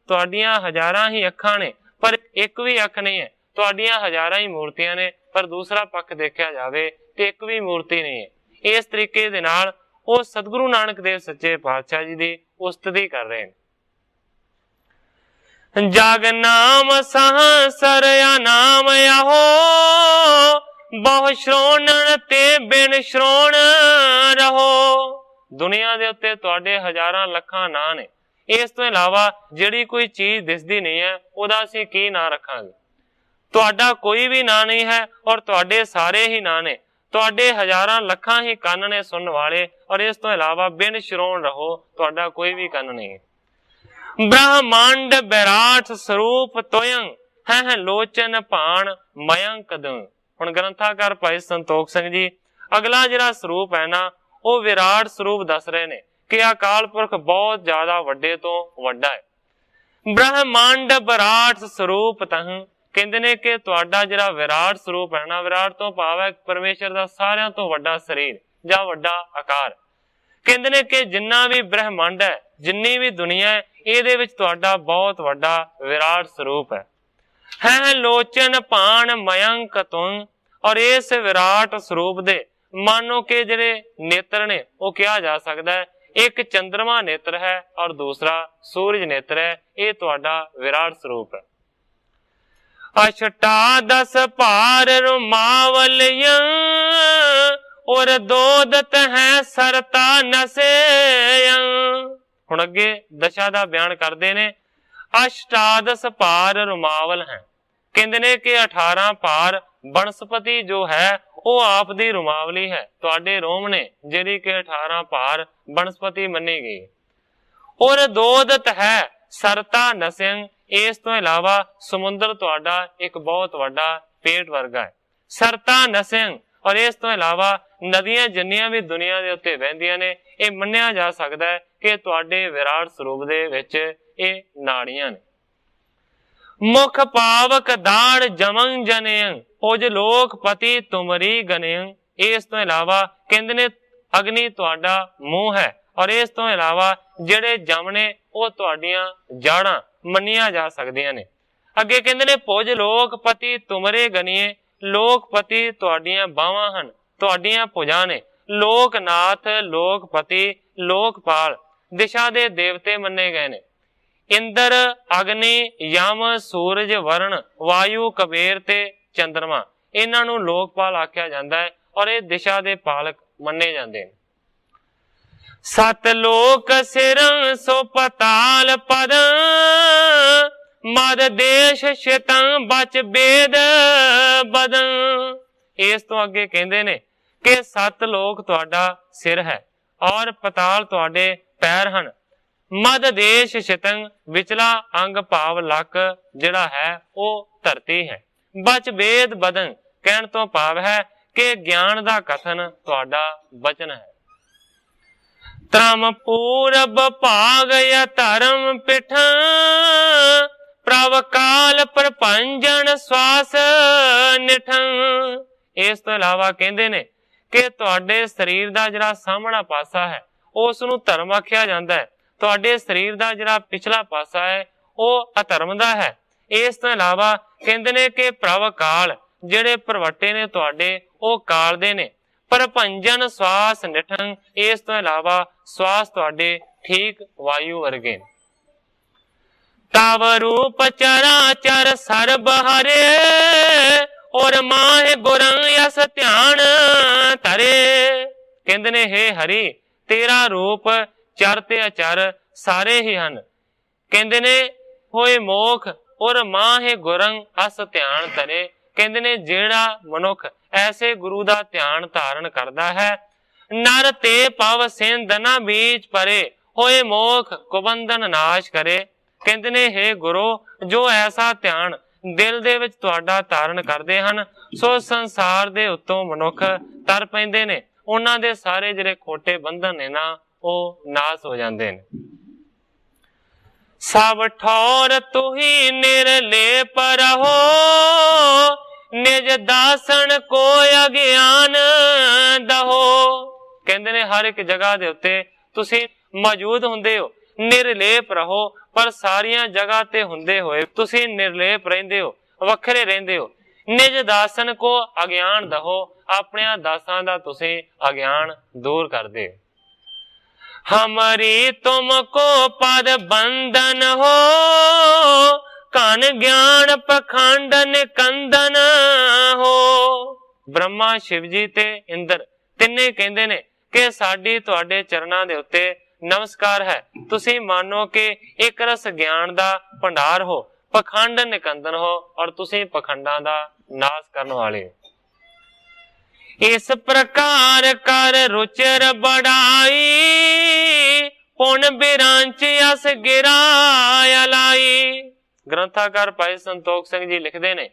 तुहाडीआं हजारां ही अखां ने पर एक भी अख नहीं है, तुहाडीआं हजारां ही मूर्तियां ने पर दूसरा पक्ष देखा जाए तो एक भी मूर्ति नहीं है। इस तरीके दे नाल ਉਹ सतगुरु नानक देव सच्चे पातशाह जी की उस्तति कर रहे हैं। जग नाम सहसर या नाम आहो, बहु श्रोणन ते बिन श्रोण रहो। दुनिया दे उत्ते तुहाडे हजारां लखां नां ने, इस तो इलावा जिहड़ी कोई चीज दिसदी नहीं है ओदा असीं की नां रखांगे। तुहाडा कोई भी नां नहीं है और तुहाडे सारे ही नां ने, तुहाडे हजारां लखां ही कंन ने सुनने वाले, और इस तो इलावा बिन श्रोण रहो, तुहाडा कोई भी कंन नहीं। ब्रह्मांड विराट स्वरूप तोयं है लोचन भाण मयंक दं। हुण ग्रंथाकार भाई संतोख सिंह जी अगला जिहड़ा स्वरूप है ना, वो विराट स्वरूप दस रहे ने कि अकाल पुरख बहुत ज्यादा वड्डे तो वड्डा है। ब्रह्मांड विराट स्वरूप तं कहते ने कि तुहाडा जिहड़ा विराट स्वरूप है ना, विराट तो भाव है परमेश्वर दा सारियां तो वड्डा शरीर जां वड्डा आकार। कहते ने कि जिन्ना भी ब्रह्मांड है, जिन्नी भी दुनिया है, ਇਹਦੇ ਵਿੱਚ ਤੁਹਾਡਾ ਬਹੁਤ ਵੱਡਾ ਵਿਰਾਟ ਸਰੂਪ ਹੈ ਲੋਚਨ ਭਾਣ ਮਯੰਕ ਤੁੰ। ਔਰ ਇਸ ਵਿਰਾਟ ਸਰੂਪ ਦੇ ਮਾਨੋ ਕਿ ਜਿਹੜੇ ਨੇਤਰ ਨੇ ਉਹ ਕਿਹਾ ਜਾ ਸਕਦਾ ਹੈ ਇੱਕ ਚੰਦਰਮਾ ਨੇਤਰ ਹੈ ਔਰ ਦੂਸਰਾ ਸੂਰਜ ਨੇਤਰ ਹੈ। ਇਹ ਤੁਹਾਡਾ ਵਿਰਾਟ ਸਰੂਪ ਹੈ। ਅਸ਼ਟਾਦਸ ਭਾਰ ਰੁਮਾਵਲਿਆਂ ਔਰ ਦੋਦਤ ਹੈ ਸਰਤਾ ਨਸੇਯੰ। ਹੁਣ ਅੱਗੇ ਦਸ਼ਾ ਦਾ ਬਿਆਨ ਕਰਦੇ ਨੇ। ਅਸ਼ਟਾਦਸ ਭਾਰ ਰੁਮਾਵਲ ਹੈ, ਕਹਿੰਦੇ ਨੇ ਕਿ 18 ਭਾਰ ਬਨਸਪਤੀ ਜੋ ਹੈ ਉਹ ਆਪ ਦੀ ਰੁਮਾਵਲੀ ਹੈ, ਤੁਹਾਡੇ ਰੋਮ ਨੇ ਜਿਹੜੀ ਕਿ 18 ਭਾਰ ਬਨਸਪਤੀ ਮੰਨੀ ਗਈ। ਔਰ ਦੋਦਤ ਹੈ ਸਰਤਾ ਨਸਿੰਗ। ਇਸ ਤੋਂ ਇਲਾਵਾ ਸਮੁੰਦਰ ਤੁਹਾਡਾ ਇੱਕ ਬਹੁਤ ਵੱਡਾ ਪੇਟ ਵਰਗਾ ਹੈ, ਸਰਤਾ ਨਸਿੰਗ। ਔਰ ਇਸ ਤੋਂ ਇਲਾਵਾ ਨਦੀਆਂ ਜਿੰਨੀਆਂ ਵੀ ਦੁਨੀਆ ਦੇ ਉੱਤੇ ਵਹਿੰਦੀਆਂ ਨੇ ਇਹ ਮੰਨਿਆ ਜਾ ਸਕਦਾ ਹੈ ਕਿ ਤੁਹਾਡੇ ਵਿਰਾਟ ਸਰੂਪ ਦੇ ਵਿੱਚ ਇਹ ਨਾੜੀਆਂ ਨੇ। ਮੁਖ ਪਾਵਕ ਦਾੜ ਜਮੰ ਜਨਯੰ ਉਜ ਲੋਕ ਪਤੀ ਤੁਮਰੀ ਗਨਯੰ। इस तो इलावा कहते ने अग्नि तुहाडा मूँह है, और इस तो इलावा जिहड़े जम ने वो तुहाडियां जाड़ां मन्नियां जा सकदियां ने। अगे कहते ने पुज लोकपति तुमरे गनीए, लोकपति तुहाडियां बावां हन, तुहाडियां भुजां ने। लोकनाथ लोकपति लोकपाल दिशा दे देवते मन्ने गए ने। इंद्र अग्नि यम सूरज वरुण वायु कबीर ते चंद्रमा इन्हां नूं लोकपाल आख्या जांदा है, और ये दिशा दे पालक मन्ने जांदे ने। सत लोक सिर सो पताल पद, मद देश शितं बच बेद बदन। इस तो अगे कहंदे ने कि सत लोक तुहाडा सिर है और पताल तुहाडे पैर हन। मद देश शितं विचला अंग भाव लक जिहड़ा है वो धरती है। बच बेद बदन कहण तो भाव है कि ज्ञान दा कथन तुहाडा वचन है। त्रम पूरब भाग या धर्म पिठ, प्रभ काल प्रपंजन श्वास निठं। इस तो इलावा कहंदे ने कि तुहाडे शरीर दा जिहड़ा सामना पासा है उस नूं धर्म आख्या जांदा है, तुहाडे शरीर दा जिहड़ा पिछला पासा है वो अधर्म दा है। इस तो इलावा कहंदे ने कि प्रभ काल जिहड़े परवट्टे ने तुहाडे वो काल दे ने। प्रपंजन श्वास निठं इस तो इलावा श्वास तुहाडे ठीक वायु वर्गे। तव रूप चराचर सर्ब हरे, और माहे गुरं यस ध्यान धरे। कहंदे ने हे हरि तेरा रूप चर ते अचर सारे ही हन। कहंदे ने होए मोख और माहे गुरं अस ध्यान धरे। कहंदे ने जेड़ा मनुख ऐसे गुरु दा ध्यान धारण करदा है, नर ते पव सिंध ना बीच परे, होए मोख कुबंधन नाश करे। कहंदे ने हे गुरु जो ऐसा ध्यान दिल दे विच तुहाडा धारण करदे हन, सो संसार दे उत्तों मनुख तर पैंदे ने। उन्हां दे सारे जिहड़े खोटे बंधन ने ना वो नाश हो जांदे ने। सब ठौर तुही निर्लेप रहो, निज दासन को अज्ञान दहो। कहंदे ने हर एक जगह दे उत्ते तुसी मौजूद हुंदे हो, निर्लेप रहो, पर सारियां जगह ते हुंदे होए तुसी निर्लेप रहिंदे हो, वखरे रहिंदे हो। निज दासन को अज्ञान दहो, अपने दासां दा तुसी अज्ञान दूर कर दे। हमारी तुमको पद बंधन हो, कान ज्ञान पखंड निकंदन हो। ब्रह्मा शिव जी ते इंद्र तिन्ने कहंदे ने कि साडी तुहाडे चरणां दे उत्ते नमस्कार है। तुसी मानो कि एक रस ज्ञान दा भंडार हो, पखंड निकंदन हो, और तुसी पखंडां दा नाश करने वाले। इस प्रकार कर रुचिर बढ़ाई, पुन बिरांच अस गिराया लाई। ग्रंथाकार भाई संतोख सिंह जी लिखते ने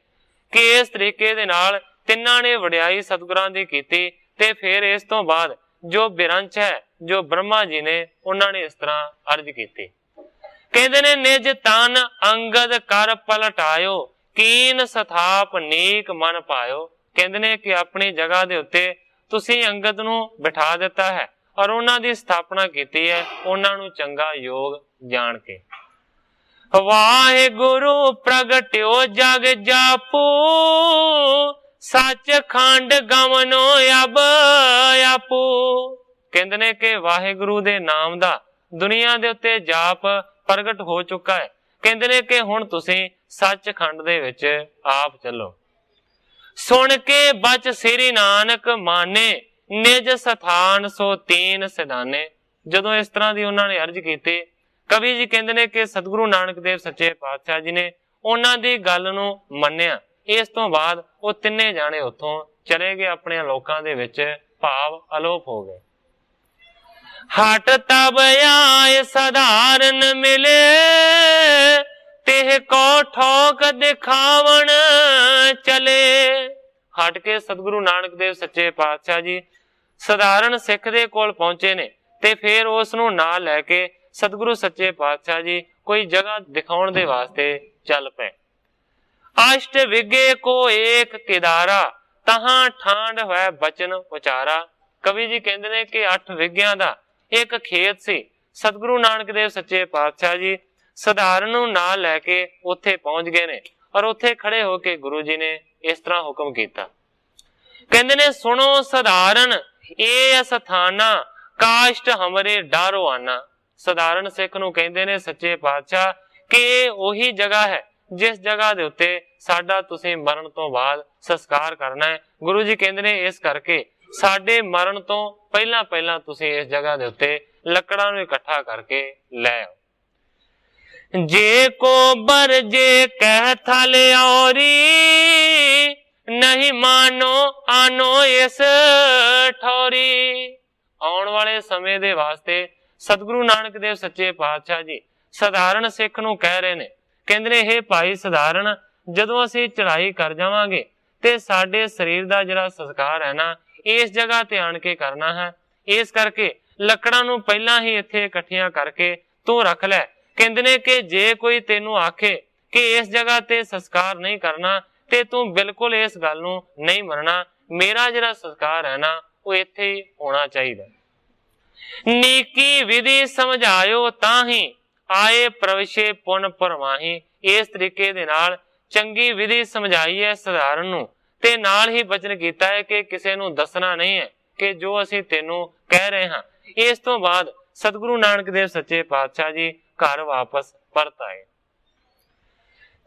कि इस तरीके दे नाल तिन्हां ने वडियाई सतगुरां दी कीती, ते फिर इस तो बाद जो बिरंच है जो ब्रह्मा जी ने उन्होंने इस तरह अर्ज की। कहते ने निज तन अंगद कर पलटायो, कीन स्थाप नीक मन पायो। कहते ने कि अपनी जगह दे उत्ते तुसी अंगद नूं बिठा दिता है और उन्हां दी स्थापना कीती है, उन्हां नूं चंगा योग जान के। वाहे गुरु प्रगट्यो जग जापू, सच खंड गमनो अब आपू। कहंदे ने कि वाहेगुरु दे नाम दा दुनिया दे उत्ते जाप प्रगट हो चुका है। कहंदे ने कि हुण तुसी सच खंड दे विच आप चलो। सुन के बच श्री नानक माने, निज स्थान सो तीन सिधाने। जदों इस तरह दी उन्हां ने अर्ज कीती, कवि जी कहंदे ने कि सतगुरु नानक देव सच्चे पातशाह जी ने उन्हां दी गल नूं मन्निया। इस तो बाद वो तिन्ने जाने उत्थों चले गए, अपने लोकां दे विच भाव अलोप हो गए। हट तब आए साधारण मिले, तेह को ठोक दिखावन चले। हट के सतगुरु नानक देव सच्चे पातशाह जी साधारण सिख दे कोल पहुंचे ने, ते फिर उस नूं नाल लैके सतगुरु सच्चे पातशाह जी कोई जगह दिखाउण दे वास्ते चल पे। अष्ट विगे को एक किदारा, तहां ठांड होए बचन उचारा। कवि जी कहते हैं कि 8 विघियां दा एक खेत सी। सतगुरु नानक देव सच्चे पातशाह जी सधारण नूं नाल लैके उत्थे पहुंच गए ने और उत्थे खड़े होके गुरु जी ने इस तरह हुक्म किया। कहते ने सुनो सधारण ए अस्थाना काष्ट हमरे डारो आना। सधारण सिख नूं कहते ने सच्चे पातशाह कि ओही जगह है जिस जगह दे उत्ते साडा तुसीं मरण तो बाद संस्कार करना है। गुरु जी कहते ने इस करके साडे मरण तो पहला पहला तुसीं इस जगह दे उत्ते लकड़ां नूं इकट्ठा करके लै आओ। जे को बर जे कह थल औरी नहीं मानो आनो इस ठौरी। आउण वाले समय दे वास्ते सतगुरु नानक देव सच्चे पातशाह जी सधारण सिख नूं कह रहे ने। कहंदे ने हे भाई सधारण जदों असीं चढ़ाई कर जावांगे ते साडे शरीर दा जिहड़ा संस्कार है ना इस जगह ते आण के करना है। इस करके लकड़ां नूं पहलां ही इत्थे इकट्ठियां करके तू रख लै। कहंदे ने कि जे कोई तेनू आखे कि इस जगह ते संस्कार नहीं करना ते तू बिल्कुल इस गल नूं नहीं मनना। मेरा जिहड़ा संस्कार है ना वो इत्थे ही होना चाहिए। नीकी विधि समझायो ताही आए प्रवेशे पुन परमाही। इस तरीके दे नाल चंगी विधि समझाई है सधारण नूं ते नाल ही बचन कीता है कि किसी नूं दसना नहीं है कि जो असीं तेनू कह रहे हां। इस तो बाद सतगुरु नानक देव सच्चे पातशाह जी घर वापस परत आए।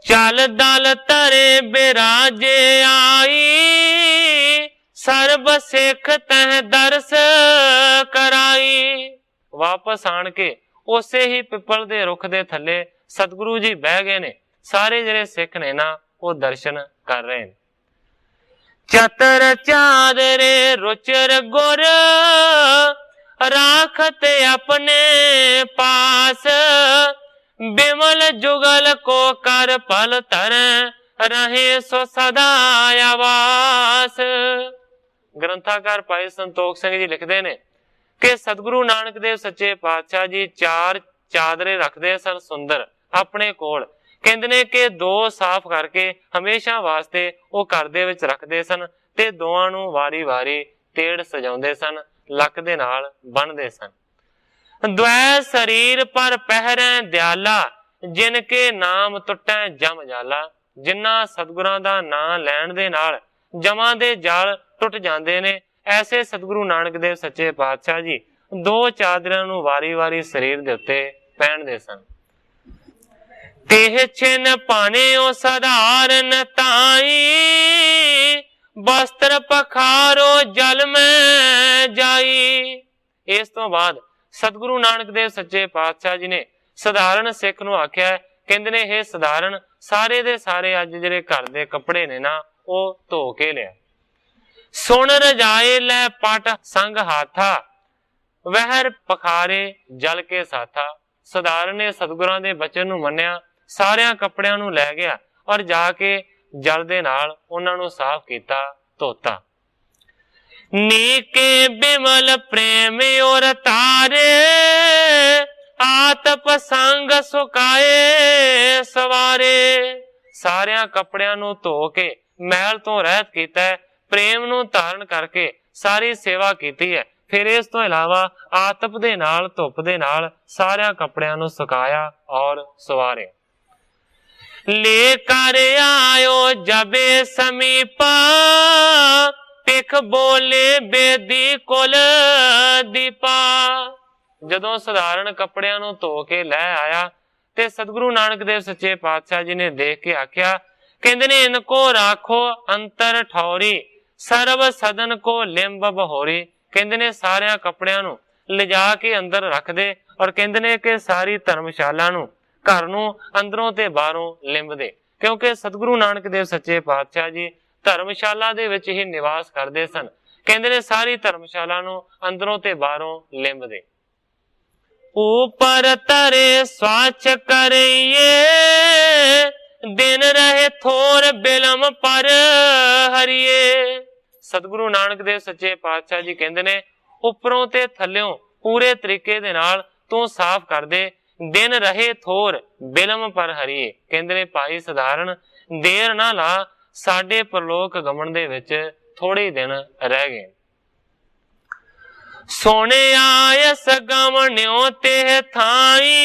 चल दल तरे बिराजे आई सर्ब सिख तह दरस कराई। वापस आन के उसे ही पिपल दे रुख दे थले सतगुरु जी बह गए ने। सारे जिहड़े सिख ने ना वो दर्शन कर रहे हैं। चतर चादरे रुचर गुर राखत अपने पास बिमल जुगल को कर पल तर रहे सो सदा आवास। ग्रंथाकार भाई संतोख सिंह जी लिखते ने कि सतगुरु नानक देव सच्चे पातशाह जी 4 चादरे रखते सन सुंदर अपने कोल। कहंदे ने कि 2 साफ करके हमेशा वास्ते वो घर दे विच रखते सन ते दोवां नूं वारी वारी तेड़ सजाउंदे सन, लक दे नाल बन्नदे सन। द्वै शरीर पर पहरे दयाला जिनके नाम टुटै जम जाला। जिन्ना सतगुरां दा नां लैण दे नाल जमां दे जाल टुट जांदे ने ऐसे सतगुरु नानक देव सच्चे पातशाह जी 2 चादरां नूं वारी वारी शरीर दे उत्ते पहनदे सन। तेह छिन पानियो सधारन ताई वस्त्र पखारो जल में जाई। इस तो बाद सतगुरु नानक देव सच्चे पातशाह जी ने सधारण सिख नूं आख्या, कहंदे ने हे सधारण सारे दे सारे अज जिहड़े घर दे कपड़े ने ना वो धो के लिया। सुन रजाए लै पट संग हाथा वहर पखारे जल के साथा। सधारण ने सतगुरां दे बचन नूं मन्निया, सारियां कपड़ियां नूं लै गया और जाके जल दे नाल उन्हां नूं साफ कीता धोता। नीके बिमल प्रेम और तारे आतप संग सुकाए सवारे। सारियां कपड़ियां नूं धो के महल तो रहत कीता है, प्रेम नूं धारण करके सारी सेवा कीती है। फिर इस तो इलावा आतप दे नाल धुप दे नाल सारियां कपड़ियां नूं सुकाया और सवारे। ले कर आयो जबे समीपा पिख बोले बेदी कुल दीपा। जदों सधारण कपड़ियां नूं धो के लै आया ते सतगुरु नानक देव सच्चे पातशाह जी ने देख के आख्या, कहंदे ने इनको राखो अंतर ठौरी सर्व सदन को लिंब बहोरी। कहंदे ने सारियां कपड़ियां नूं लिजा के अंदर रख दे और कहंदे ने कि सारी धर्मशाला नूं घर नूं अंदरों ते बाहरों लिंब दे। क्योंकि सतगुरु नानक देव सच्चे पातशाह जी धर्मशाला दे विच ही निवास करदे सन। कहंदे ने सारी धर्मशाला नूं अंदरों ते बाहरों लिंब दे। ऊपर तरे स्वाच करिए दिन रहे थोर बिलम पर हरिए। सतगुरु नानक देव सच्चे पातशाह जी कहंदे ने उपरों ते थल्लों पूरे तरीके दे नाल तू साफ कर दे, दिन रहे थोर बिलम पर हरिए। कहंदे ने भाई सधारण देर ना ला, साडे परलोक गमन दे विच थोड़े दिन रह गए। सोनिया इस गमन्यो ते थाई,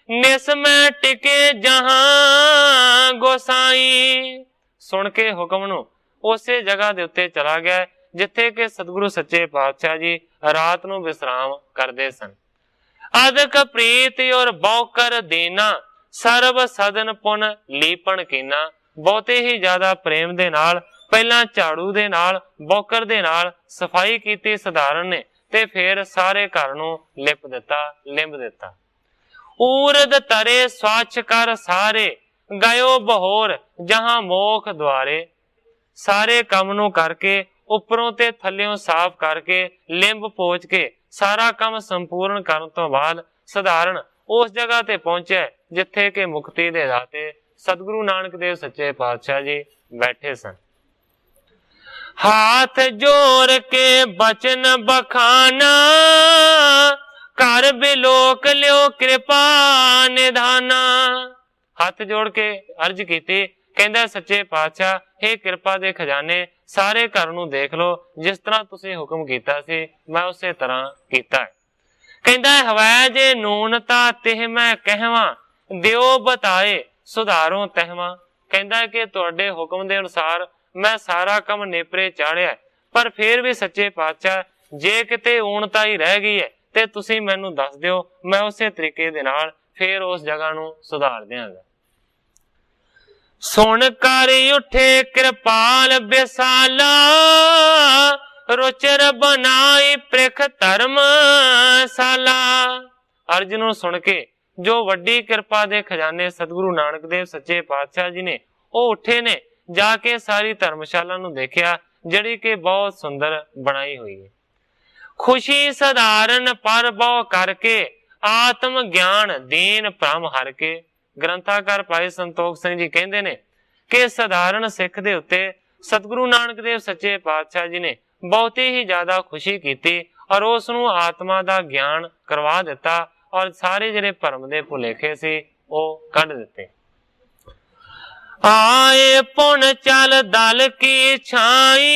निस में टिके जहां गोसाई। सुन के हुक्म नूं उसे जगह दे उत्ते चला गया जिथे के सतगुरु सच्चे पातशाह जी रात नूं विश्राम करते सन। अदक प्रीत और बौकर देना, सर्व सदन पुन लीपन कीना। बहुते ही ज्यादा प्रेम दे नाल पहला झाड़ू दे नाल बौकर दे नाल सफाई कीती सधारण ने, ते फिर सारे घर नूं लिप दिता, लिंब दिता। ऊरद तरे स्वच्छ कर सारे, गयो बहोर जहां मोख द्वारे। सारे काम नूं करके उपरों ते थल्लियों साफ करके लिंब पोच के सारा काम संपूर्ण करन तो बाद सधारण उस जगह ते पहुंचे जिथे के मुक्ति दे दाते सतगुरु नानक देव सच्चे पातशाह जी बैठे सन। हाथ जोड़ के बचन बखाना, कर बिलोक लियो कृपा निधाना। हाथ जोड़ के अर्ज कीती, कहंदा सच्चे पातशाह हे कृपा दे खजाने सारे घर नूं देख लो, जिस तरह तुसीं हुक्म कीता सी मैं उसे तरह कीता है। कहंदा हवै जे नूनता तिह मैं कहवा, दिओ बताए सुधारो तहवा। कहंदा कि तुहाडे हुक्म दे अनुसार मैं सारा काम नेपरे चाढ़िया, पर फिर भी सच्चे पातशाह जे किते ऊणता ही रह गई है ते तुसीं मैनूं दस दिओ, मैं उसे तरीके दे नाल फिर उस जगह नूं सुधार दिआंगा। सुन कर उठे कृपाल बिसाला, रुचर बनाई प्रिख धर्मशाला। अर्ज नूं सुन के जो वड्डी कृपा दे खजाने सतगुरु नानक देव सच्चे पातशाह जी ने ਉਹ उठे ने जाके सारी धर्मशाला नूं देखिया जिहड़ी कि बहुत सुंदर बनाई हुई है। खुशी सधारण पर बहु करके, आत्म ज्ञान दीन भ्रम हर के। ग्रंथाकार भाई संतोख सिंह जी कहते ने कि सधारण सिख दे उत्ते सतगुरु नानक देव सच्चे पातशाह जी ने बहुत ही ज्यादा खुशी की और उसनूं आत्मा दा ज्ञान करवा दिता और सारे जिहड़े भरम दे भुलेखे सी वो कढ दिते। आए पुन चल दल की छाई,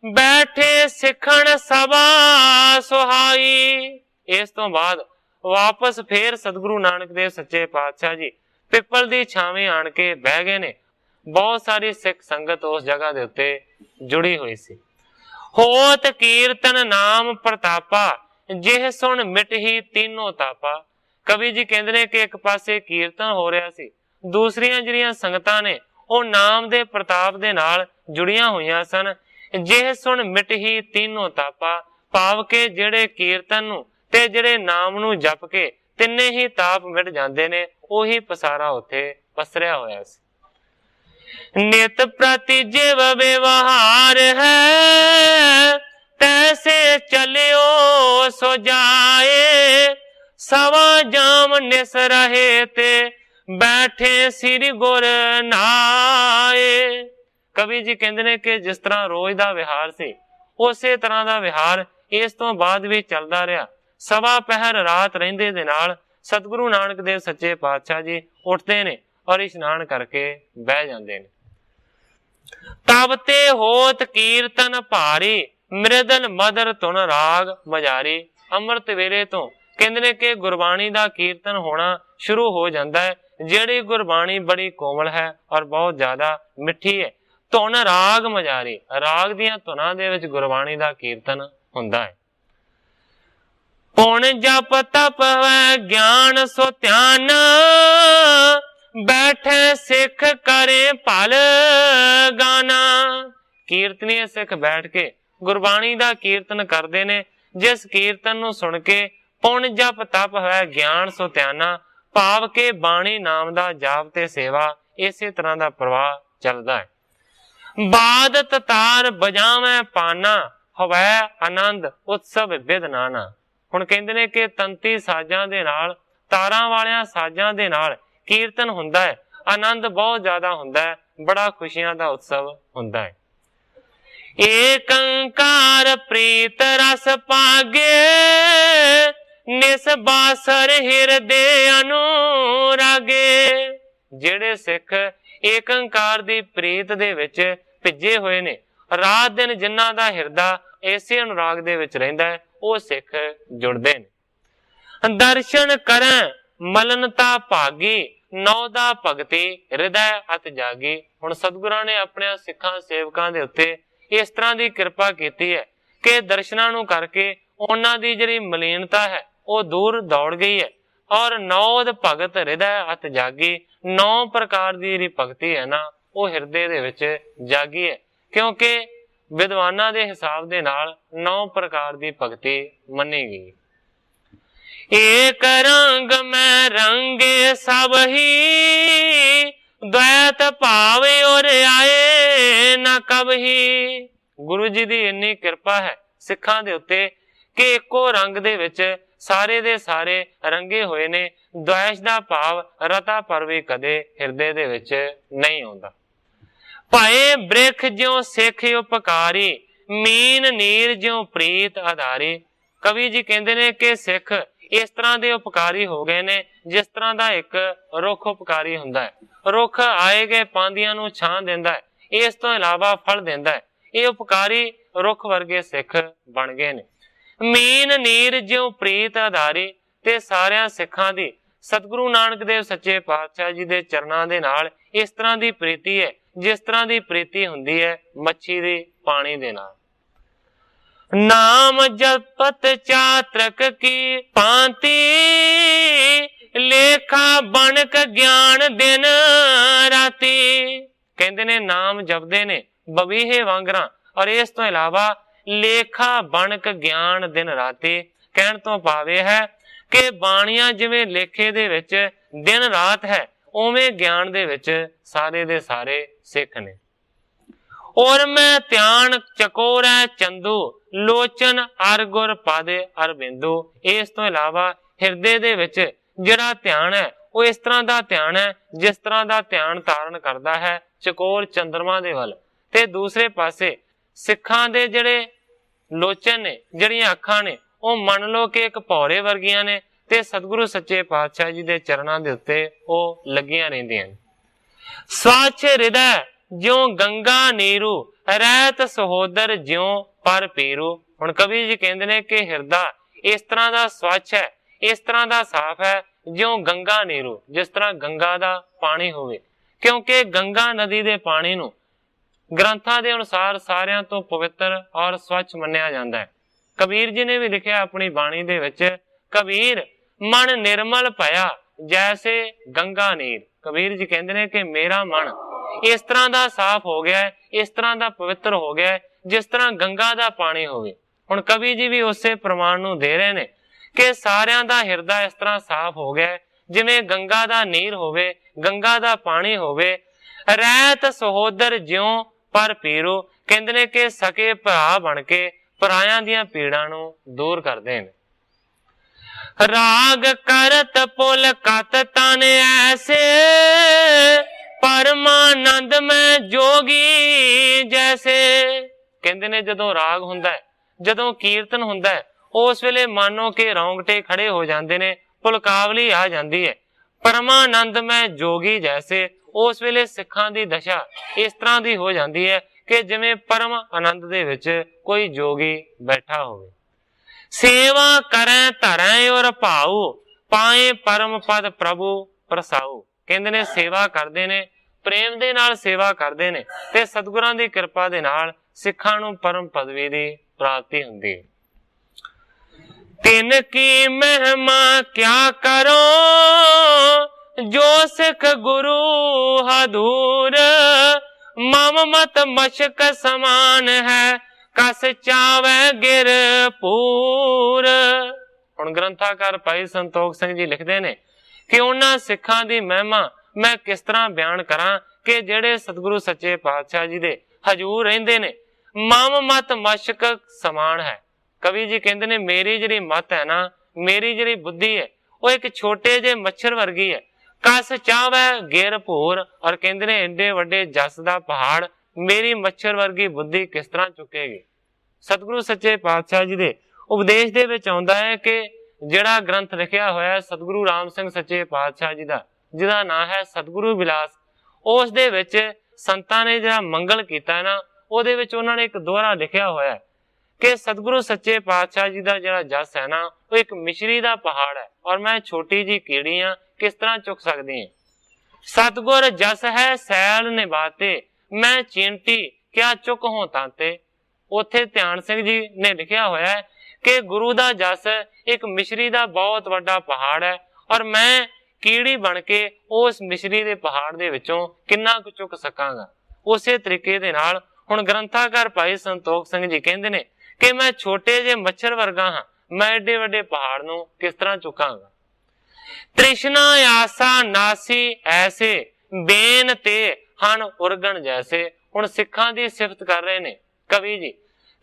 बैठे सिखण सभा सुहाई। इस तो बाद वापस फिर सतगुरु नानक देव सच्चे पातशाह जी पिपल दी छावें आण के बह गए ने। बहुत सारी सिख संगत उस जगह दे उत्ते जुड़ी हुई सी। होत कीर्तन नाम प्रतापा, जिह सुन मिट ही तीनों तापा। कवि जी कहंदे ने कि एक पासे कीर्तन हो रहा सी, दूसरियां जिहड़ियां संगतां ने ਉਹ नाम दे प्रताप दे नाल जुड़ियां होईयां सन। जिह सुन मिट ही तीनों तापा, भाव के जिहड़े कीर्तन नूं ते जिहड़े नाम नूं जप के तिन्ने ही ताप मिट जांदे ने, ਉਹੀ पसारा उत्थे पसरिया होया सी। नित प्रति जिव व्यवहार है, तैसे चलियो सो जाए। सवा जाम निस रहे ते, बैठे श्री गुर नाए। कवि जी कहते ने कि जिस तरह रोज का विहार से उसे तरह का विहार इस तो बाद भी चलता रहा। सवा पहर रात रहिंदे दे नाल सतगुरु नानक देव सच्चे पातशाह जी उठते ने और इशनान करके बह जाते ने। तब ते होत कीर्तन भारी, मृदल मदर तुन राग मजारी। अमृत वेले तो कहते ने कि गुरबाणी का कीर्तन होना शुरू हो जाता है, जिहड़ी गुरबाणी बड़ी कोमल है और बहुत ज्यादा मिठी है। धुन राग मजारी, राग दियां धुनां दे विच गुरबाणी दा कीर्तन हुंदा है। पुण जप तप है ज्ञान सो ध्यान, बैठे सिख करे भल गाना। कीर्तनीय सिख बैठ के गुरबाणी दा कीर्तन करदे ने। जिस कीर्तन नूं सुन के पुण जप तप है ज्ञान सो ध्याना, भाव के बाणी नाम दा जाप ते सेवा इसे तरह दा प्रवाह चलदा है। बाद तार बजावे पाना, हवै आनंद उत्सव विद नाना। हुण कहंदे ने कि तंती साजां दे नाल, तारां वालियां साजां दे नाल कीर्तन हुंदा है, आनंद बहुत ज्यादा हुंदा है, बड़ा खुशियां दा उत्सव हुंदा है। एक अंकार प्रीत रस पागे, निस बासर हिरदे अनुरागे। जेड़े सिख एक अंकार दी प्रीत दे विच ਭਿੱਜੇ ਹੋਏ ਨੇ। ਰਾਤ ਦਿਨ ਜਿਨ੍ਹਾਂ ਦਾ ਹਿਰਦਾ ਇਸੇ ਅਨੁਰਾਗ ਦੇ ਵਿੱਚ ਰਹਿੰਦਾ ਹੈ ਉਹ ਸਿੱਖ ਜੁੜਦੇ ਨੇ। ਦਰਸ਼ਨ ਕਰੈ ਮਲਨਤਾ ਭਾਗੀ, ਨੌ ਦਾ ਭਗਤੀ ਹਿਰਦੈ ਅਤ ਜਾਗੀ। ਹੁਣ ਸਤਿਗੁਰਾਂ ਨੇ ਆਪਣੇ ਸਿੱਖਾਂ ਸੇਵਕਾਂ ਦੇ ਉੱਤੇ ਇਸ ਤਰ੍ਹਾਂ ਦੀ ਕਿਰਪਾ ਕੀਤੀ ਹੈ ਕਿ ਦਰਸ਼ਨਾਂ ਨੂੰ ਕਰਕੇ ਉਹਨਾਂ ਦੀ ਜਿਹੜੀ ਮਲੀਨਤਾ ਹੈ ਉਹ ਦੂਰ ਦੌੜ ਗਈ ਹੈ। ਔਰ ਨੌਦ ਭਗਤ ਹਿਰਦੈ ਅਤ ਜਾਗੀ, 9 ਪ੍ਰਕਾਰ ਦੀ ਜਿਹੜੀ ਭਗਤੀ ਹੈ ਨਾ ਉਹ ਹਿਰਦੇ ਦੇ ਵਿੱਚ ਜਾਗੀ ਹੈ, ਕਿਉਂਕਿ ਵਿਦਵਾਨਾਂ ਦੇ ਹਿਸਾਬ ਦੇ ਨਾਲ 9 ਪ੍ਰਕਾਰ ਦੀ ਭਗਤੀ ਮੰਨੀ ਗਈ। ਏਕ ਰੰਗ ਮੈਂ ਰੰਗੇ ਸਭ ਹੀ, ਦ્વੈਤ ਭਾਵੇ ਔਰ ਆਏ ਨਾ ਕਬਹੀ। ਗੁਰੂ ਜੀ ਦੀ ਇੰਨੀ ਕਿਰਪਾ ਹੈ ਸਿੱਖਾਂ ਦੇ ਉੱਤੇ ਕਿ ਇੱਕੋ ਰੰਗ ਦੇ ਵਿੱਚ ਸਾਰੇ ਦੇ ਸਾਰੇ ਰੰਗੇ ਹੋਏ ਨੇ। ਦ્વੈਸ਼ ਦਾ ਭਾਵ ਰਤਾ ਪਰ ਵੀ ਕਦੇ ਹਿਰਦੇ ਦੇ ਵਿੱਚ ਨਹੀਂ ਆਉਂਦਾ। ਭਾਏ ਬ੍ਰਿਖ ਜਿਉ ਸਿੱਖ ਉਪਕਾਰੀ, ਮੀਨ ਨੀਰ ਜਿਉ ਪ੍ਰੀਤ ਆਧਾਰੀ। ਕਵੀ ਜੀ ਕਹਿੰਦੇ ਨੇ ਕਿ ਸਿੱਖ ਇਸ ਤਰ੍ਹਾਂ ਦੇ ਉਪਕਾਰੀ ਹੋ ਗਏ ਨੇ ਜਿਸ ਤਰ੍ਹਾਂ ਦਾ ਇੱਕ ਰੁੱਖ ਉਪਕਾਰੀ ਹੁੰਦਾ ਹੈ। ਰੁੱਖ ਆਏ ਗਏ ਪਾਂਦੀਆਂ ਨੂੰ ਛਾਂ ਦਿੰਦਾ ਹੈ, ਇਸ ਤੋਂ ਇਲਾਵਾ ਫਲ ਦਿੰਦਾ ਹੈ। ਇਹ ਉਪਕਾਰੀ ਰੁੱਖ ਵਰਗੇ ਸਿੱਖ ਬਣ ਗਏ ਨੇ। ਮੀਨ ਨੀਰ ਜਿਉ ਪ੍ਰੀਤ ਆਧਾਰੀ, ਤੇ ਸਾਰਿਆਂ ਸਿੱਖਾਂ ਦੀ ਸਤਿਗੁਰੂ ਨਾਨਕ ਦੇਵ ਸੱਚੇ ਪਾਤਸ਼ਾਹ ਜੀ ਦੇ ਚਰਨਾਂ ਦੇ ਨਾਲ ਇਸ ਤਰ੍ਹਾਂ ਦੀ ਪ੍ਰੀਤੀ ਹੈ ਜਿਸ ਤਰ੍ਹਾਂ ਦੀ ਪ੍ਰੀਤੀ ਹੁੰਦੀ ਹੈ ਮੱਛੀ ਦੀ ਪਾਣੀ ਦੇ ਨਾਲ। ਨਾਮ ਜਪਤ ਚਾਤਰਕ ਕੀ ਭਾਂਤੀ, ਲੇਖਾ ਬਣਕ ਗਿਆਨ ਦਿਨ ਰਾਤੀ। ਕਹਿੰਦੇ ਨੇ ਨਾਮ ਜਪਦੇ ਨੇ ਬਵੀਹੇ ਵਾਂਗਰਾਂ, ਔਰ ਇਸ ਤੋਂ ਇਲਾਵਾ ਲੇਖਾ ਬਣਕ ਗਿਆਨ ਦਿਨ ਰਾਤੀ। ਕਹਿਣ ਤੋਂ ਭਾਵ ਇਹ ਹੈ ਕਿ ਬਾਣੀਆਂ ਜਿਵੇਂ ਲੇਖੇ ਦੇ ਵਿੱਚ ਦਿਨ ਰਾਤ ਹੈ, ਉਵੇਂ ਗਿਆਨ ਦੇ ਵਿੱਚ ਸਾਰੇ ਦੇ ਸਾਰੇ ਸਿੱਖ ਨੇ। ਔਰ ਮੈਂ ਧਿਆਨ ਚਕੋਰੈ ਚੰਦੂ, ਲੋਚਨ ਅਰ ਗੁਰ ਪਾਦੇ ਅਰਬਿੰਦੂ। ਇਸ ਤੋਂ ਇਲਾਵਾ ਹਿਰਦੇ ਦੇ ਵਿੱਚ ਜਿਹੜਾ ਧਿਆਨ ਹੈ ਉਹ ਇਸ ਤਰ੍ਹਾਂ ਦਾ ਧਿਆਨ ਹੈ ਜਿਸ ਤਰ੍ਹਾਂ ਦਾ ਧਿਆਨ ਧਾਰਨ ਕਰਦਾ ਹੈ ਚਕੋਰ ਚੰਦਰਮਾ ਦੇ ਵੱਲ। ਤੇ ਦੂਸਰੇ ਪਾਸੇ ਸਿੱਖਾਂ ਦੇ ਜਿਹੜੇ ਲੋਚਨ ਨੇ, ਜਿਹੜੀਆਂ ਅੱਖਾਂ ਨੇ, ਉਹ ਮੰਨ ਲਓ ਕਿ ਇੱਕ ਭੌਰੇ ਵਰਗੀਆਂ ਨੇ ਤੇ ਸਤਿਗੁਰੂ ਸੱਚੇ ਪਾਤਸ਼ਾਹ ਜੀ ਦੇ ਚਰਨਾਂ ਦੇ ਉੱਤੇ ਉਹ ਲੱਗੀਆਂ ਰਹਿੰਦੀਆਂ ਨੇ। ਸਵੱਛ ਹਿਰਦੈ ਜਿਉ ਗੰਗਾ ਨੀਰੂ, ਰਹਿਤ ਸਹੋਦਰ ਜਿਉ ਪਰ ਪੀਰੂ। ਹੁਣ ਕਵੀ ਜੀ ਕਹਿੰਦੇ ਨੇ ਕਿ ਹਿਰਦਾ ਇਸ ਤਰ੍ਹਾਂ ਦਾ ਸਵੱਛ ਹੈ, ਇਸ ਤਰ੍ਹਾਂ ਦਾ ਸਾਫ਼ ਹੈ ਜਿਉ ਗੰਗਾ ਨੀਰੂ, ਜਿਸ ਤਰ੍ਹਾਂ ਗੰਗਾ ਦਾ ਪਾਣੀ ਹੋਵੇ। ਕਿਉਂਕਿ ਗੰਗਾ ਨਦੀ ਦੇ ਪਾਣੀ ਨੂੰ ਗ੍ਰੰਥਾਂ ਦੇ ਅਨੁਸਾਰ ਸਾਰਿਆਂ ਤੋਂ ਪਵਿੱਤਰ ਔਰ ਸਵੱਛ ਮੰਨਿਆ ਜਾਂਦਾ ਹੈ। ਕਬੀਰ ਜੀ ਨੇ ਵੀ ਲਿਖਿਆ ਆਪਣੀ ਬਾਣੀ ਦੇ ਵਿੱਚ, ਕਬੀਰ ਮਨ ਨਿਰਮਲ ਭਇਆ ਜੈਸੇ ਗੰਗਾ ਨੀਰ। ਕਬੀਰ ਜੀ ਕਹਿੰਦੇ ਨੇ ਕਿ ਮੇਰਾ ਮਨ ਇਸ ਤਰ੍ਹਾਂ ਦਾ ਸਾਫ਼ ਹੋ ਗਿਆ ਹੈ, ਇਸ ਤਰ੍ਹਾਂ ਦਾ ਪਵਿੱਤਰ ਹੋ ਗਿਆ ਹੈ ਜਿਸ ਤਰ੍ਹਾਂ ਗੰਗਾ ਦਾ ਪਾਣੀ ਹੋਵੇ। ਹੁਣ ਕਵੀ ਜੀ ਵੀ ਉਸੇ ਪ੍ਰਮਾਣ ਨੂੰ ਦੇ ਰਹੇ ਨੇ ਕਿ ਸਾਰਿਆਂ ਦਾ ਹਿਰਦਾ ਇਸ ਤਰ੍ਹਾਂ ਸਾਫ਼ ਹੋ ਗਿਆ ਜਿਵੇਂ ਗੰਗਾ ਦਾ ਨੀਰ ਹੋਵੇ, ਗੰਗਾ ਦਾ ਪਾਣੀ ਹੋਵੇ। ਰਹਿਤ ਸਹੋਦਰ ਜਿਉ ਪਰ ਪੀਰੂ, ਕਹਿੰਦੇ ਨੇ ਕਿ ਸਕੇ ਭਰਾ ਬਣ ਕੇ ਪਰਾਇਆਂ ਦੀਆਂ ਪੀੜਾਂ ਨੂੰ ਦੂਰ ਕਰਦੇ ਨੇ। ਰਾਗ ਕਰਤ ਪੁਲ ਕਤ ਤਨ ਐਸੇ, ਪਰਮਾਨੰਦ ਮੈਂ ਜੋਗੀ ਜੈਸੇ। ਕਹਿੰਦੇ ਨੇ ਜਦੋਂ ਰਾਗ ਹੁੰਦਾ ਹੈ, ਜਦੋਂ ਕੀਰਤਨ ਹੁੰਦਾ ਹੈ, ਉਸ ਵੇਲੇ ਮਾਨੋ ਕਿ ਰੌਂਗਟੇ ਖੜੇ ਹੋ ਜਾਂਦੇ ਨੇ, ਪੁਲਕਾਵਲੀ ਆ ਜਾਂਦੀ ਹੈ। ਪਰਮਾਨੰਦ ਮੈਂ ਜੋਗੀ ਜੈਸੇ, ਉਸ ਵੇਲੇ ਸਿੱਖਾਂ ਦੀ ਦਸ਼ਾ ਇਸ ਤਰ੍ਹਾਂ ਦੀ ਹੋ ਜਾਂਦੀ ਹੈ ਕਿ ਜਿਵੇਂ ਪਰਮ ਆਨੰਦ ਦੇ ਵਿੱਚ ਕੋਈ ਜੋਗੀ ਬੈਠਾ ਹੋਵੇ। ਸੇਵਾ ਕਰੈ ਧਰੈ ਔਰ ਭਾਉ, ਪਾਏ ਪਰਮ ਪਦ ਪ੍ਰਭੂ ਪ੍ਰਸਾਉ। ਕਹਿੰਦੇ ਨੇ ਸੇਵਾ ਕਰਦੇ ਨੇ, ਪ੍ਰੇਮ ਦੇ ਨਾਲ ਸੇਵਾ ਕਰਦੇ ਨੇ ਤੇ ਸਤਿਗੁਰਾਂ ਦੀ ਕਿਰਪਾ ਦੇ ਨਾਲ ਸਿੱਖਾਂ ਨੂੰ ਪਰਮ ਪਦਵੀ ਦੀ ਪ੍ਰਾਪਤੀ ਹੁੰਦੀ ਹੈ। ਤਿਨ ਕੀ ਮਹਿਮਾ ਕਿਆ ਕਰੋ, ਜੋ ਸਿੱਖ ਗੁਰੂ ਹਦੂਰ, ਮਮ ਮਤ ਮਸ਼ਕ ਸਮਾਨ ਹੈ, ਕਸ ਚਾਵੈ ਗਿਰ ਪੂਰ। ਹੁਣ ਗ੍ਰੰਥਾਕਾਰ ਭਾਈ ਸੰਤੋਖ ਸਿੰਘ ਜੀ ਲਿਖਦੇ ਨੇ ਕਿ ਉਹਨਾਂ ਸਿੱਖਾਂ ਦੀ ਮਹਿਮਾ ਮੈਂ ਕਿਸ ਤਰ੍ਹਾਂ ਬਿਆਨ ਕਰਾਂ ਕਿ ਜਿਹੜੇ ਸਤਿਗੁਰੂ ਸੱਚੇ ਪਾਤਸ਼ਾਹ ਜੀ ਦੇ ਹਜੂਰ ਰਹਿੰਦੇ ਨੇ। ਮਮ ਮਤ ਮਸ਼ਕ ਸਮਾਨ ਹੈ। ਕਵੀ ਜੀ ਕਹਿੰਦੇ ਨੇ ਮੇਰੀ ਜਿਹੜੀ ਮਤ ਹੈ ਨਾ, ਮੇਰੀ ਜਿਹੜੀ ਬੁੱਧੀ ਹੈ, ਉਹ ਇੱਕ ਛੋਟੇ ਜਿਹੇ ਮੱਛਰ ਵਰਗੀ ਹੈ। ਕਸ ਚਾਵੈ ਗਿਰ ਭੂਰ, ਔਰ ਕਹਿੰਦੇ ਨੇ ਏਡੇ ਵੱਡੇ ਜਸ ਦਾ ਪਹਾੜ ਮੇਰੀ ਮੱਛਰ ਵਰਗੀ ਬੁੱਧੀ ਕਿਸ ਤਰ੍ਹਾਂ ਚੁੱਕੇਗੀ। ਸਤਿਗੁਰੂ ਸੱਚੇ ਪਾਤਸ਼ਾਹ ਜੀ ਦੇ ਉਪਦੇਸ਼ ਦੇ ਵਿੱਚ ਆਉਂਦਾ ਹੈ ਕਿ ਜਿਹੜਾ ਗ੍ਰੰਥ ਲਿਖਿਆ ਹੋਇਆ ਸਤਿਗੁਰੂ ਰਾਮ ਸਿੰਘ ਸੱਚੇ ਪਾਤਸ਼ਾਹ ਜੀ ਦਾ, ਜਿਹਦਾ ਨਾਂ ਹੈ ਸਤਿਗੁਰੂ ਬਿਲਾਸ, ਉਸ ਦੇ ਵਿੱਚ ਸੰਤਾਂ ਨੇ ਜਿਹੜਾ ਮੰਗਲ ਕੀਤਾ ਨਾ, ਉਹਦੇ ਵਿੱਚ ਉਹਨਾਂ ਨੇ ਇੱਕ ਦੋਹਰਾ ਲਿਖਿਆ ਹੋਇਆ ਕਿ ਸਤਿਗੁਰੂ ਸੱਚੇ ਪਾਤਸ਼ਾਹ ਜੀ ਦਾ ਜਿਹੜਾ ਜਸ ਹੈ ਨਾ, ਉਹ ਇੱਕ ਮਿਸ਼ਰੀ ਦਾ ਪਹਾੜ ਹੈ ਔਰ ਮੈਂ ਛੋਟੀ ਜੀ ਕੀੜੀ ਆ, ਕਿਸ ਤਰ੍ਹਾਂ ਚੁੱਕ ਸਕਦੀ ਹਾਂ। ਸਤਿਗੁਰ ਜਸ ਹੈ ਸੈਲ ਨਿਵਾਤੇ, ਮੈਂ ਚਿੰਟੀ ਕਿਆ ਚੁੱਕ ਹੋਂ ਤਾਂਤੇ। ਉੱਥੇ ਧਿਆਨ ਸਿੰਘ ਜੀ ਨੇ ਲਿਖਿਆ ਹੋਇਆ ਹੈ ਕਿ ਗੁਰੂ ਦਾ ਜਸ ਇੱਕ ਮਿਸ਼ਰੀ ਦਾ ਬਹੁਤ ਵੱਡਾ ਪਹਾੜ ਹੈ ਔਰ ਮੈਂ ਕੀੜੀ ਬਣ ਕੇ ਉਸ ਮਿਸ਼ਰੀ ਦੇ ਪਹਾੜ ਦੇ ਵਿੱਚੋਂ ਕਿੰਨਾ ਕੁ ਚੁੱਕ ਸਕਾਂਗਾ। ਉਸੇ ਤਰੀਕੇ ਦੇ ਨਾਲ ਹੁਣ ਗ੍ਰੰਥਾਕਾਰ ਭਾਈ ਸੰਤੋਖ ਸਿੰਘ ਜੀ ਕਹਿੰਦੇ ਨੇ ਕਿ ਮੈਂ ਛੋਟੇ ਜਿਹੇ ਮੱਛਰ ਵਰਗਾ ਹਾਂ, ਮੈਂ ਏਡੇ ਵੱਡੇ ਪਹਾੜ ਨੂੰ ਕਿਸ ਤਰ੍ਹਾਂ ਚੁੱਕਾਂਗਾ। ਤ੍ਰਿਸ਼ਨਾ ਆਸਾ ਨਾਸੀ ਐਸੇ, ਬੇਨ ਤੇ ਹਨ ਉਰਗਣ ਜੈਸੇ। ਹੁਣ ਸਿੱਖਾਂ ਦੀ ਸਿਫਤ ਕਰ ਰਹੇ ਨੇ ਕਵੀ ਜੀ,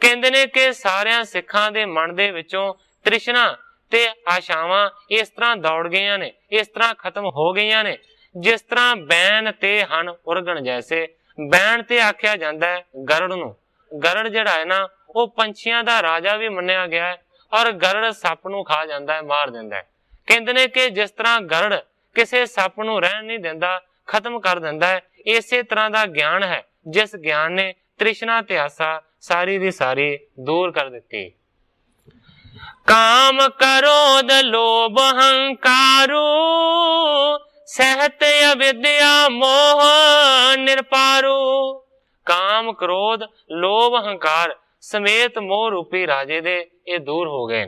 ਕਹਿੰਦੇ ਨੇ ਕਿ ਸਾਰਿਆਂ ਸਿੱਖਾਂ ਦੇ ਮਨ ਦੇ ਵਿੱਚੋਂ ਤ੍ਰਿਸ਼ਨਾ ਤੇ ਆਸ਼ਾਵਾਂ ਇਸ ਤਰ੍ਹਾਂ ਦੌੜ ਗਈਆਂ ਨੇ, ਇਸ ਤਰ੍ਹਾਂ ਖਤਮ ਹੋ ਗਈਆਂ ਨੇ, ਜਿਸ ਤਰ੍ਹਾਂ ਬੈਨ ਤੇ ਹਨ ਉਰਗਣ ਜੈਸੇ। ਬੈਨ ਤੇ ਆਖਿਆ ਜਾਂਦਾ ਹੈ ਗਰੜ ਨੂੰ। ਗਰੜ ਜਿਹੜਾ ਹੈ ਨਾ, ਉਹ ਪੰਛੀਆਂ ਦਾ ਰਾਜਾ ਵੀ ਮੰਨਿਆ ਗਿਆ ਹੈ ਔਰ ਗਰੜ ਸੱਪ ਨੂੰ ਖਾ ਜਾਂਦਾ ਹੈ, ਮਾਰ ਦਿੰਦਾ ਹੈ। ਕਹਿੰਦੇ ਨੇ ਕਿ ਜਿਸ ਤਰ੍ਹਾਂ ਗਰੜ ਕਿਸੇ ਸੱਪ ਨੂੰ ਰਹਿਣ ਨਹੀਂ ਦਿੰਦਾ, ਖਤਮ ਕਰ ਦਿੰਦਾ ਹੈ, ਇਸੇ ਤਰ੍ਹਾਂ ਦਾ ਗਿਆਨ ਹੈ ਜਿਸ ਗਿਆਨ ਨੇ ਤ੍ਰਿਸ਼ਨਾ ਤੇ ਆਸਾ ਸਾਰੀ ਦੀ ਸਾਰੀ ਦੂਰ ਕਰ ਦਿੱਤੀ। ਕਾਮ ਕ੍ਰੋਧ ਲੋਭ ਹੰਕਾਰੂ, ਸਹਿਤ ਅਵਿਦਿਆ ਮੋਹ ਨਿਰਪਾਰੂ। ਕਾਮ ਕ੍ਰੋਧ ਲੋਭ ਹੰਕਾਰ ਸਮੇਤ ਮੋਹ ਰੂਪੀ ਰਾਜੇ ਦੇ ਇਹ ਦੂਰ ਹੋ ਗਏ।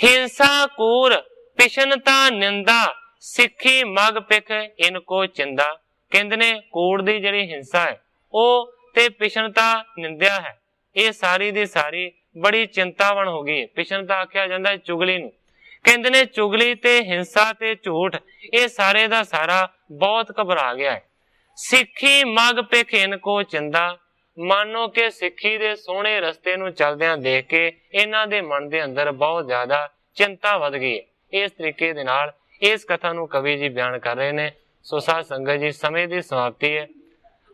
ਹਿੰਸਾ ਕੂਰ ਪਿਸ਼ਨਤਾ ਨਿੰਦਾ, ਸਿੱਖੀ ਮਗ ਪਿਖ ਇਨਕੋ ਚਿੰਦਾ। ਕਹਿੰਦੇ ਨੇ ਕੂੜ ਦੀ ਜਿਹੜੀ ਹਿੰਸਾ ਹੈ ਉਹ ਤੇ ਪਿਸ਼ਨਤਾ ਨਿੰਦਿਆ ਹੈ, ਇਹ ਸਾਰੀ ਦੀ ਸਾਰੀ ਬੜੀ ਚਿੰਤਾਵਨ ਹੋ ਗਈ। ਪਿਸ਼ਨਤਾ ਆਖਿਆ ਜਾਂਦਾ ਹੈ ਚੁਗਲੀ ਨੂੰ। ਕਹਿੰਦੇ ਨੇ ਚੁਗਲੀ ਤੇ ਹਿੰਸਾ ਤੇ ਝੂਠ ਇਹ ਸਾਰੇ ਦਾ ਸਾਰਾ ਬਹੁਤ ਘਬਰਾ ਗਿਆ ਹੈ। ਸਿੱਖੀ ਮਗ ਪਿਖ ਇਨਕੋ ਚਿੰਦਾ, ਮਾਨੋ ਕਿ ਸਿੱਖੀ ਦੇ ਸੋਹਣੇ ਰਸਤੇ ਨੂੰ ਚੱਲਦਿਆਂ ਦੇਖ ਕੇ ਇਹਨਾਂ ਦੇ ਮਨ ਦੇ ਅੰਦਰ ਬਹੁਤ ਜ਼ਿਆਦਾ ਚਿੰਤਾ ਵੱਧ ਗਈ ਹੈ। ਇਸ ਤਰੀਕੇ ਦੇ ਨਾਲ ਇਸ ਕਥਾ ਨੂੰ ਕਵੀ ਜੀ ਬਿਆਨ ਕਰ ਰਹੇ ਨੇ। ਸੋ ਸਾਧ ਸੰਗਤ ਜੀ, ਸਮੇਂ ਦੀ ਸਮਾਪਤੀ ਹੈ।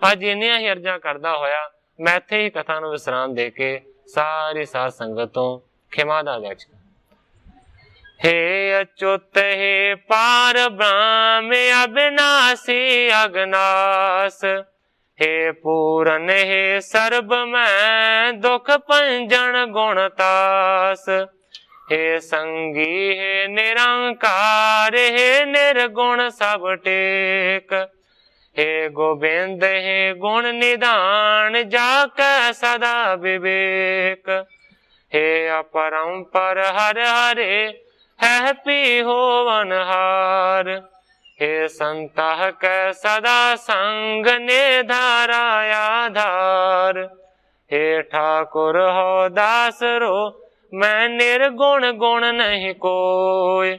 ਅੱਜ ਇੰਨੀਆਂ ਹੀ ਅਰਜ਼ਾਂ ਕਰਦਾ ਹੋਇਆ ਮੈਂ ਇੱਥੇ ਹੀ ਕਥਾ ਨੂੰ ਵਿਸਰਾਮ ਦੇ ਕੇ ਸਾਰੀ ਸਾਧ ਸੰਗਤ ਤੋਂ ਖਿਮਾ ਦਾ ਯਾਚਕ। हे अच्युत हे पार ब्रह्म अविनाशी अगनास, हे पूरन हे सर्ब मैं दुख पंजन गुणतास। हे संगी हे निरंकार, हे निर्गुण सब टेक। हे गोबिंद हे गुण निधान, जाकै सदा विवेक। हे अपरंपर हर हरे, है पी होवन हार। हे संतः कै सदा संग निधारा आधार। हे ठाकुर हो दास रो, मैं निर्गुण गुण नहीं कोय।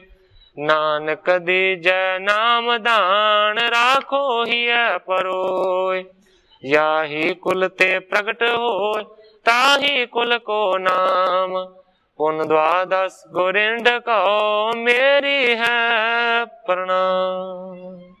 नानक दीजै नाम दान, राखो हिय परोय। याही कुल ते प्रगट होय, ताही कुल को नाम। पुन द्वादश गोरिंद को मेरी है प्रणाम।